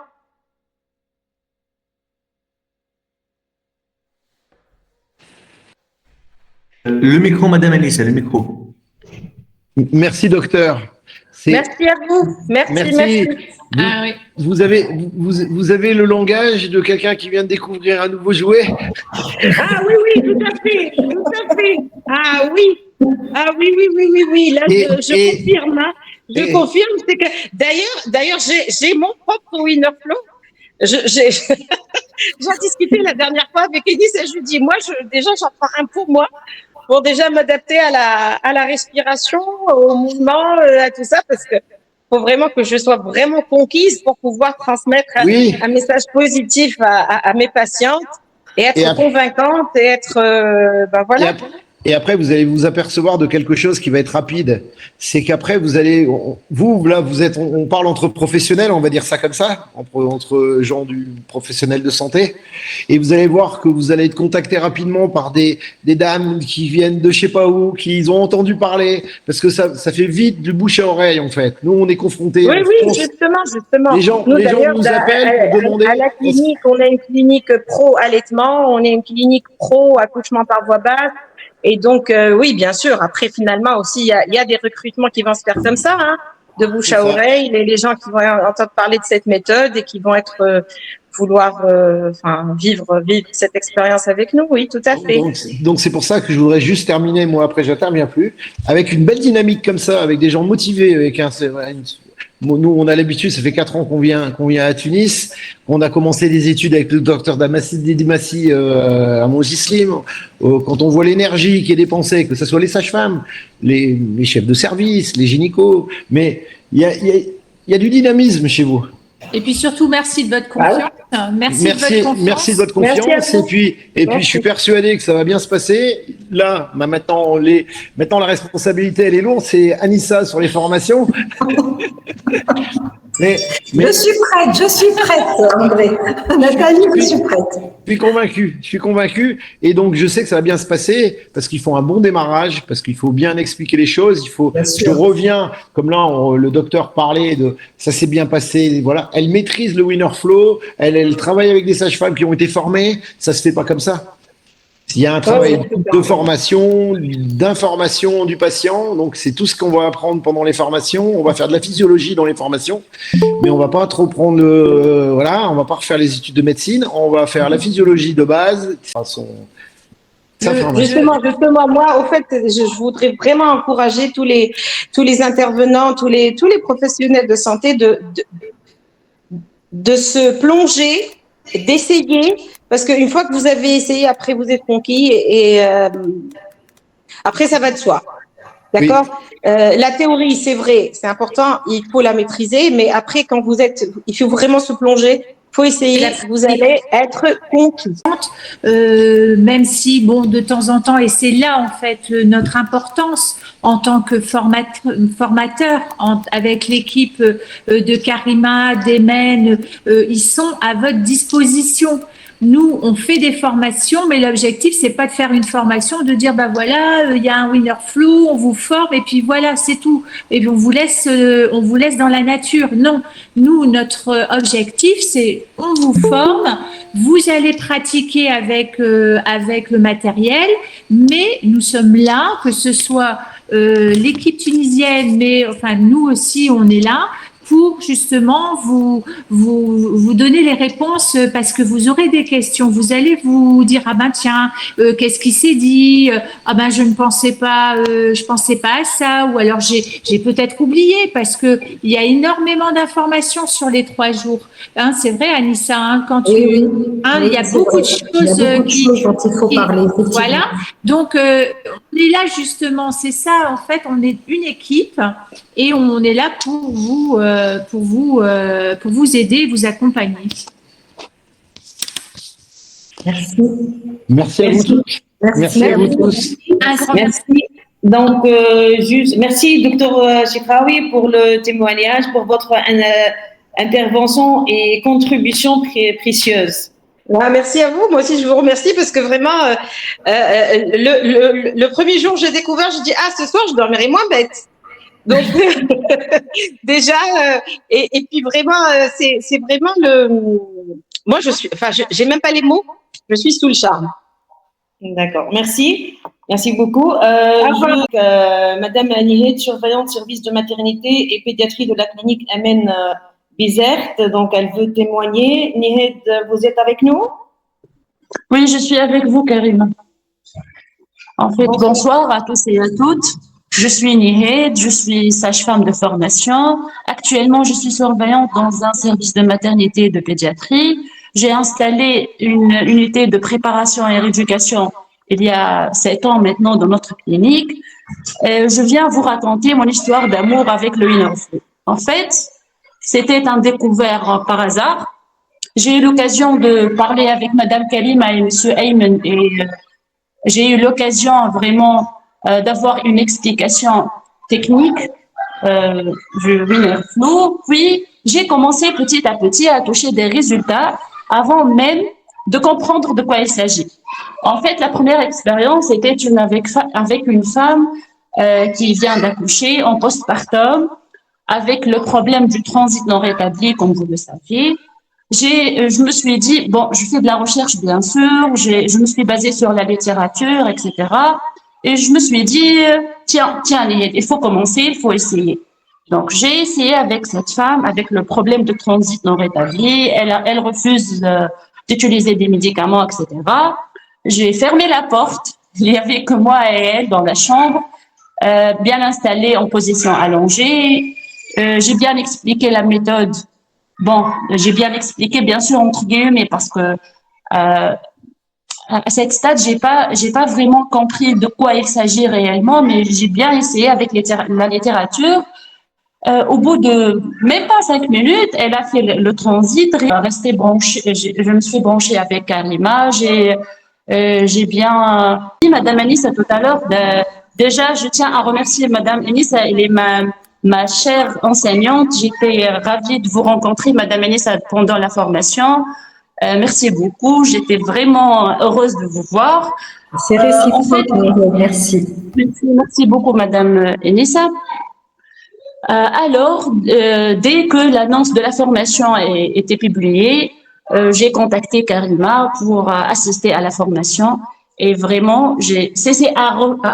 Le micro, Madame Anissa, le micro. Merci, docteur. Merci à vous. Merci. Vous avez le langage de quelqu'un qui vient de découvrir un nouveau jouet. Ah oui, tout à fait. Ah oui. Là, je confirme. Hein. Je confirme. C'est que d'ailleurs, j'ai mon propre winner flow. J'en discutais la dernière fois avec Enis et je lui dis, moi, déjà, j'en prends un pour moi, pour déjà m'adapter à la respiration, au mouvement, à tout ça, parce que faut vraiment que je sois vraiment conquise pour pouvoir transmettre un message positif à mes patientes et être convaincante et être, voilà. Et après, vous allez vous apercevoir de quelque chose qui va être rapide. C'est qu'après, vous allez, on parle entre professionnels, on va dire ça comme ça, entre gens du professionnel de santé. Et vous allez voir que vous allez être contacté rapidement par des dames qui viennent de je sais pas où, qui ont entendu parler, parce que ça fait vite du bouche à oreille, en fait. Nous, on est confrontés. Oui, justement. Les gens nous appellent pour demander. À la clinique, on a une clinique pro-allaitement, on a une clinique pro-accouchement par voie basse. Et donc, oui, bien sûr. Après, finalement aussi, il y a des recrutements qui vont se faire comme ça, hein, de bouche à oreille. Les gens qui vont entendre parler de cette méthode et qui vont vouloir vivre cette expérience avec nous. Oui, tout à fait. Donc, c'est pour ça que je voudrais juste terminer, moi, après, j'interviens plus, avec une belle dynamique comme ça, avec des gens motivés, avec nous, on a l'habitude, ça fait 4 ans qu'on vient à Tunis. On a commencé des études avec le docteur Dimassi à Montgislim. Quand on voit l'énergie qui est dépensée, que ce soit les sages-femmes, les chefs de service, les gynécos, mais il y a du dynamisme chez vous. Et puis surtout, merci de votre confiance. Merci de votre confiance. Et puis, je suis persuadé que ça va bien se passer. Là, maintenant, la responsabilité, elle est lourde. C'est Anissa sur les formations. Mais Je suis prête, André. Nathalie, je suis prête. Je suis convaincu. Et donc, je sais que ça va bien se passer parce qu'ils font un bon démarrage, parce qu'il faut bien expliquer les choses. Je reviens, comme là, le docteur parlait de ça s'est bien passé. Voilà. Elle maîtrise le winner flow. Elle travaille avec des sages-femmes qui ont été formées. Ça se fait pas comme ça. Il y a un travail de formation, d'information du patient. Donc, c'est tout ce qu'on va apprendre pendant les formations. On va faire de la physiologie dans les formations, mais on va pas trop prendre on va pas refaire les études de médecine. On va faire la physiologie de base. Justement, moi, au fait, je voudrais vraiment encourager tous les intervenants, tous les professionnels de santé de se plonger, d'essayer Parce qu'une fois que vous avez essayé, après vous êtes conquis et après ça va de soi. D'accord? La théorie, c'est vrai, c'est important, il faut la maîtriser, mais après, quand vous êtes, il faut vraiment se plonger, il faut essayer, vous allez être conquis. Même si, bon, de temps en temps, et c'est là en fait notre importance en tant que formateur avec l'équipe de Karima, d'Emen, ils sont à votre disposition. Nous, on fait des formations, mais l'objectif, c'est pas de faire une formation, de dire, bah voilà, il y a un winner flow, on vous forme, et puis voilà, c'est tout. Et puis on vous laisse dans la nature. Non, nous, notre objectif, c'est on vous forme, vous allez pratiquer avec le matériel, mais nous sommes là, que ce soit l'équipe tunisienne, mais enfin nous aussi, on est là pour justement vous donner les réponses parce que vous aurez des questions. Vous allez vous dire ah ben tiens qu'est-ce qui s'est dit, ah ben je pensais pas à ça, ou alors j'ai peut-être oublié parce que il y a énormément d'informations sur les 3 jours. Hein, c'est vrai Anissa, hein, quand tu il y a beaucoup de choses dont il faut parler. Voilà. Donc on est là justement, c'est ça en fait, on est une équipe et on est là pour vous aider, vous accompagner. Merci. Merci à vous tous. Merci à vous tous. Merci. Donc, merci, docteur Chekraoui, pour le témoignage, pour votre intervention et contribution précieuse. Ah, merci à vous. Moi aussi, je vous remercie parce que vraiment, le premier jour où j'ai découvert, je dis ah ce soir je dormirai moins bête. Donc déjà et puis vraiment c'est vraiment moi j'ai même pas les mots, je suis sous le charme. D'accord, merci beaucoup. Madame Nihed, surveillante service de maternité et pédiatrie de la clinique Amen Bizert, donc elle veut témoigner. Nihed, vous êtes avec nous? Oui, je suis avec vous, Karim. En fait, bonsoir à tous et à toutes. Je suis Nihed, je suis sage-femme de formation. Actuellement, je suis surveillante dans un service de maternité et de pédiatrie. J'ai installé une unité de préparation et rééducation il y a 7 ans maintenant dans notre clinique. Je viens vous raconter mon histoire d'amour avec le winner flow. En fait, c'était un découvert par hasard. J'ai eu l'occasion de parler avec Madame Kalima et Monsieur Ayman et j'ai eu l'occasion vraiment d'avoir une explication technique du winner flow. Puis, j'ai commencé petit à petit à toucher des résultats avant même de comprendre de quoi il s'agit. En fait, la première expérience était avec une femme qui vient d'accoucher en postpartum avec le problème du transit non rétabli, comme vous le savez. Je me suis dit, bon, je fais de la recherche, bien sûr, je me suis basée sur la littérature, etc. Et je me suis dit, tiens, il faut commencer, il faut essayer. Donc, j'ai essayé avec cette femme, avec le problème de transit non rétabli. Elle refuse d'utiliser des médicaments, etc. J'ai fermé la porte. Il y avait que moi et elle dans la chambre, bien installée en position allongée. J'ai bien expliqué la méthode. Bon, j'ai bien expliqué, bien sûr, entre guillemets, parce que à cette stade, j'ai pas vraiment compris de quoi il s'agit réellement, mais j'ai bien essayé avec la littérature. Au bout de même pas 5 minutes, elle a fait le transit, resté branchée. Je me suis branchée avec Karima. J'ai bien dit Madame Anissa tout à l'heure. Déjà, je tiens à remercier Madame Anissa. Elle est ma chère enseignante. J'étais ravie de vous rencontrer, Madame Anissa, pendant la formation. Merci beaucoup. J'étais vraiment heureuse de vous voir. C'est réciproque. Merci. Merci beaucoup, Madame Anissa. Alors, dès que l'annonce de la formation était publiée, j'ai contacté Karima pour assister à la formation. Et vraiment, j'ai cessé à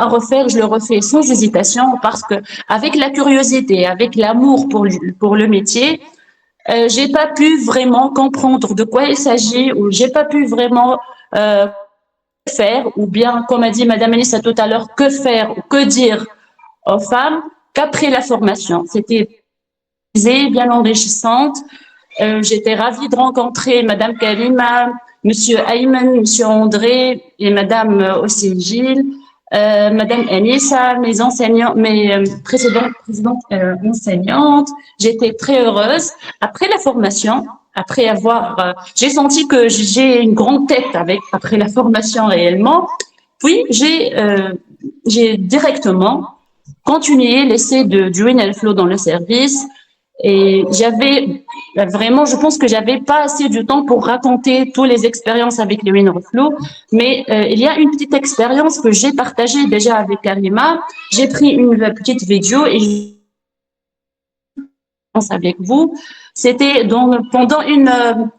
refaire, je le refais sans hésitation parce que avec la curiosité, avec l'amour pour le métier, j'ai pas pu vraiment comprendre de quoi il s'agit ou j'ai pas pu vraiment faire ou bien, comme a dit Madame Anissa tout à l'heure, que faire ou que dire aux femmes qu'après la formation. C'était bien enrichissante. J'étais ravie de rencontrer Madame Karima, Monsieur Ayman, Monsieur André et Madame aussi Gilles, Madame Anissa, mes enseignants, mes précédentes enseignantes. J'étais très heureuse. Après la formation, après avoir, j'ai senti que j'ai une grande tête après la formation réellement. Puis j'ai directement continué l'essai du Winner Flow dans le service. Et j'avais vraiment, je pense que j'avais pas assez de temps pour raconter toutes les expériences avec les Winner Flow, mais il y a une petite expérience que j'ai partagée déjà avec Karima. J'ai pris une petite vidéo et je pense avec vous. C'était pendant une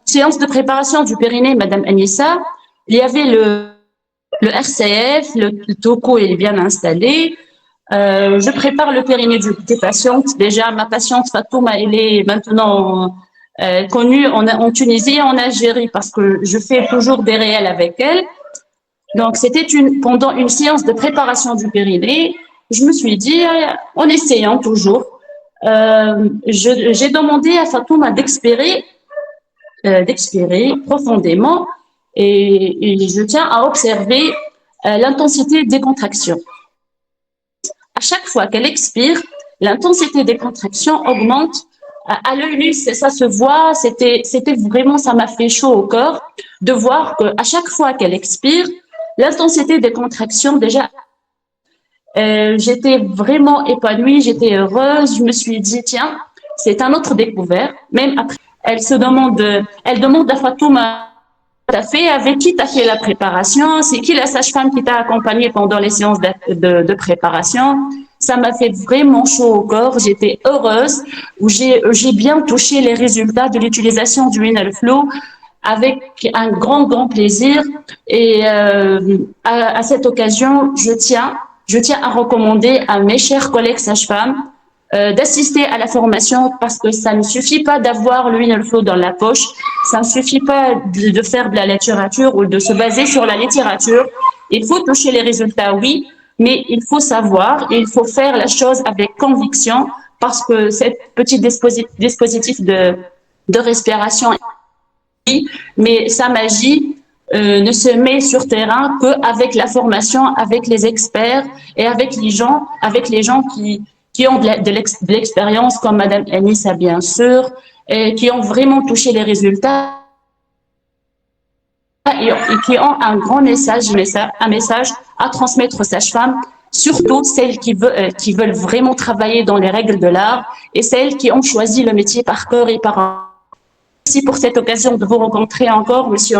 séance de préparation du périnée, Madame Anissa, il y avait le RCF, le toco est bien installé. Je prépare le périnée des patientes. Déjà, ma patiente Fatouma, elle est maintenant connue en Tunisie et en Algérie parce que je fais toujours des réels avec elle. Donc, c'était pendant une séance de préparation du périnée. Je me suis dit, en essayant toujours, j'ai demandé à Fatouma d'expirer profondément et je tiens à observer l'intensité des contractions. À chaque fois qu'elle expire, l'intensité des contractions augmente. À l'œil nu, ça se voit. C'était vraiment, ça m'a fait chaud au cœur de voir qu'à chaque fois qu'elle expire, l'intensité des contractions déjà. J'étais vraiment épanouie, j'étais heureuse. Je me suis dit tiens, c'est un autre découvert. Même après, elle demande à Fatouma. T'as fait, avec qui t'as fait la préparation? C'est qui la sage-femme qui t'a accompagnée pendant les séances de préparation? Ça m'a fait vraiment chaud au corps. J'étais heureuse où j'ai bien touché les résultats de l'utilisation du Winner Flow avec un grand plaisir. Et à cette occasion, je tiens à recommander à mes chers collègues sages-femmes d'assister à la formation parce que ça ne suffit pas d'avoir le Winner Flow dans la poche, ça ne suffit pas de faire de la littérature ou de se baser sur la littérature. Il faut toucher les résultats, oui, mais il faut savoir et il faut faire la chose avec conviction parce que ce petit dispositif de respiration, mais sa magie ne se met sur terrain qu'avec la formation, avec les experts et avec les gens qui ont de l'expérience, comme Madame Anissa, bien sûr, et qui ont vraiment touché les résultats et qui ont un grand message à transmettre aux sages-femmes, surtout celles qui veulent vraiment travailler dans les règles de l'art et celles qui ont choisi le métier par cœur et par... Merci pour cette occasion de vous rencontrer encore, Monsieur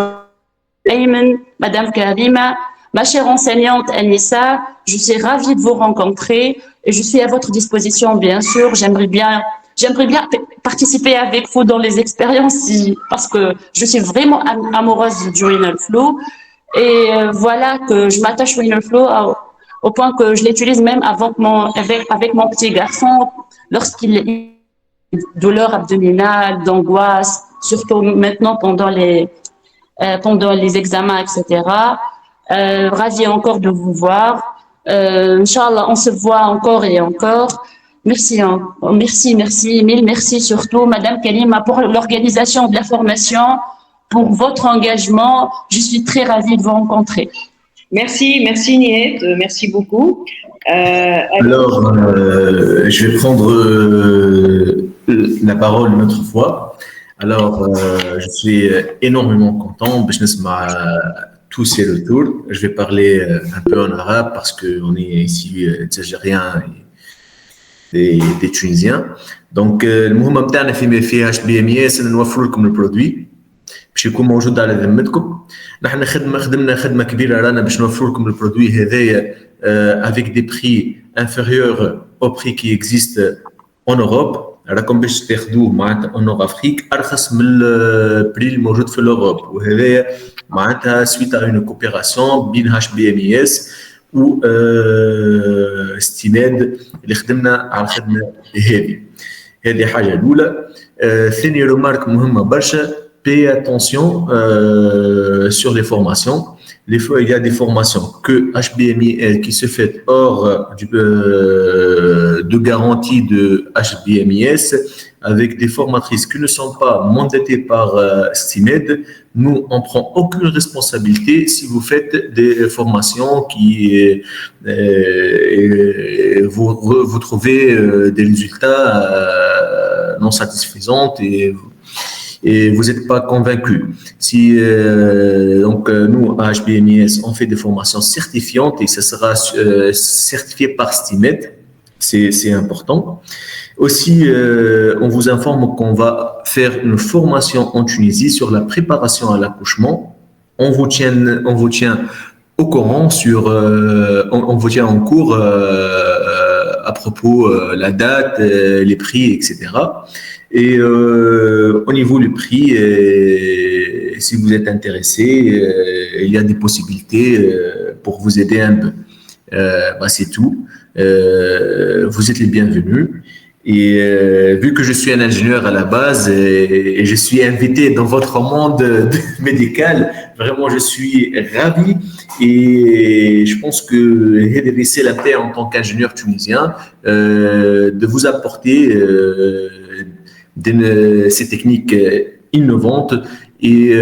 Ayman, Madame Karima, ma chère enseignante Anissa. Je suis ravie de vous rencontrer et je suis à votre disposition, bien sûr. J'aimerais bien participer avec vous dans les expériences parce que je suis vraiment amoureuse du Winner Flow. Et voilà que je m'attache au Winner Flow au point que je l'utilise même avec mon petit garçon lorsqu'il a douleur abdominale, d'angoisse, surtout maintenant pendant les examens, etc. Ravie encore de vous voir. Inch'Allah, on se voit encore et encore. Merci, mille merci surtout, Madame Karima, pour l'organisation de la formation, pour votre engagement. Je suis très ravie de vous rencontrer. Merci Nihet, merci beaucoup. Alors, je vais prendre la parole une autre fois. Alors, je suis énormément content. Tous et le tour. Je vais parler un peu en arabe parce qu'on est ici des Algériens et des Tunisiens. Donc, المهم بتاعنا في HBMS نوفر لكم البرودوي باش يكون موجود على ذمتكم. نحن خدمنا خدمة كبيرة رانا باش نوفر لكم البرودوي هذايا avec des prix inférieurs au prix qui existe en Europe. راكم باش تاخذوه معناتها en Afrique أرخص من البري الموجود في الأوروب وهذايا معناتها suite à une coopération بين HBMS و ستيماد اللي خدمنا على الخدمة هذه حاجة الأولى. ثاني رمارك مهمة برشا payez attention sur les formations. Des fois, il y a des formations que HBMI qui se fait hors de garantie de HBMIS avec des formatrices qui ne sont pas mandatées par STIMED, nous, on ne prend aucune responsabilité si vous faites des formations qui vous trouvez des résultats non satisfaisants et vous n'êtes pas convaincu. Si nous à HBMIS on fait des formations certifiantes et ça sera certifié par STIMED, c'est important. Aussi, on vous informe qu'on va faire une formation en Tunisie sur la préparation à l'accouchement. On vous tient au courant on vous tient en cours à propos la date, les prix, etc. Et au niveau du prix, si vous êtes intéressé, il y a des possibilités pour vous aider un peu. C'est tout. Vous êtes les bienvenus. Et vu que je suis un ingénieur à la base et je suis invité dans votre monde médical, vraiment je suis ravi et je pense que c'est la paix en tant qu'ingénieur tunisien de vous apporter ces techniques innovantes et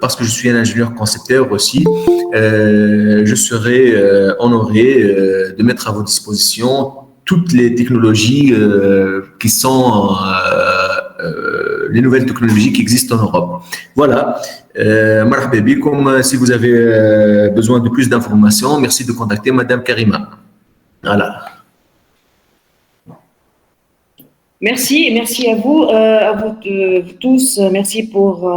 parce que je suis un ingénieur concepteur aussi, je serai honoré de mettre à votre disposition toutes les technologies qui sont les nouvelles technologies qui existent en Europe. Voilà. Marhaba bikoum. Si vous avez besoin de plus d'informations, merci de contacter Madame Karima. Voilà. Merci à vous tous. Merci pour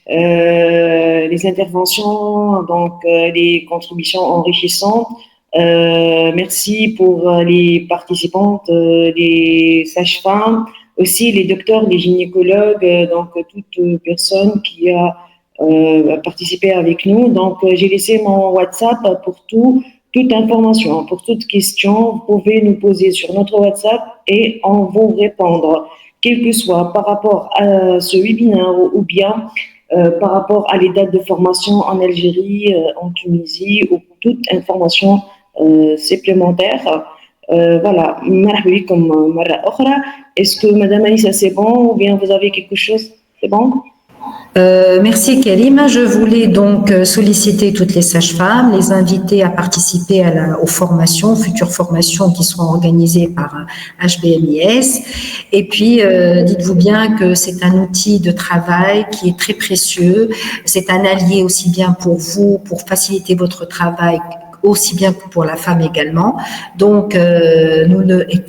les interventions, donc les contributions enrichissantes. Merci pour les participantes, les sages-femmes, aussi les docteurs, les gynécologues, donc toute personne qui a participé avec nous. Donc j'ai laissé mon WhatsApp pour toute information, pour toute question. Vous pouvez nous poser sur notre WhatsApp et on vous répondre, quel que soit par rapport à ce webinaire ou bien par rapport à les dates de formation en Algérie, en Tunisie ou toute information supplémentaire. Voilà. Est-ce que Madame Anissa c'est bon ou bien vous avez quelque chose? C'est bon? Merci Karima. Je voulais donc solliciter toutes les sages-femmes, les inviter à participer aux formations, futures formations qui seront organisées par HBMIS. Et puis, dites-vous bien que c'est un outil de travail qui est très précieux. C'est un allié aussi bien pour vous, pour faciliter votre travail, aussi bien que pour la femme également. Donc,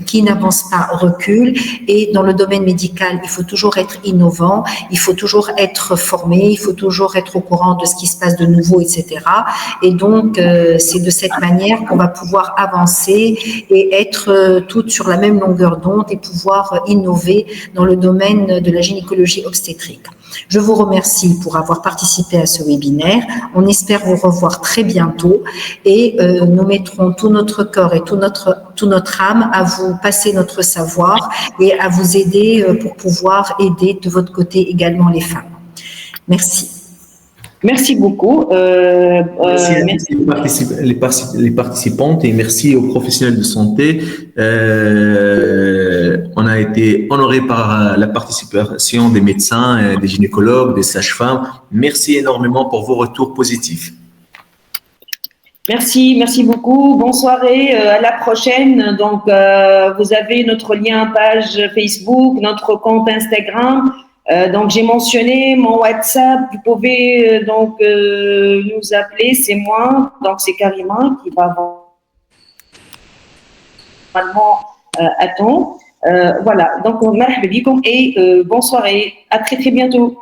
qui n'avance pas recule. Et dans le domaine médical, il faut toujours être innovant, il faut toujours être formé, il faut toujours être au courant de ce qui se passe de nouveau, etc. Et donc, c'est de cette manière qu'on va pouvoir avancer et être toutes sur la même longueur d'onde et pouvoir innover dans le domaine de la gynécologie obstétrique. Je vous remercie pour avoir participé à ce webinaire. On espère vous revoir très bientôt et nous mettrons tout notre corps et toute notre âme à vous passer notre savoir et à vous aider pour pouvoir aider de votre côté également les femmes. Merci. Merci beaucoup. Merci les participantes et merci aux professionnels de santé. On a été honorés par la participation des médecins, des gynécologues, des sages-femmes. Merci énormément pour vos retours positifs. Merci beaucoup. Bonne soirée. À la prochaine. Donc, vous avez notre lien page Facebook, notre compte Instagram. Donc, j'ai mentionné mon WhatsApp. Vous pouvez nous appeler. C'est moi. Donc, c'est Karima qui va vraiment attendre. Voilà. Donc, marhaba bikoum et bonne soirée. À très bientôt.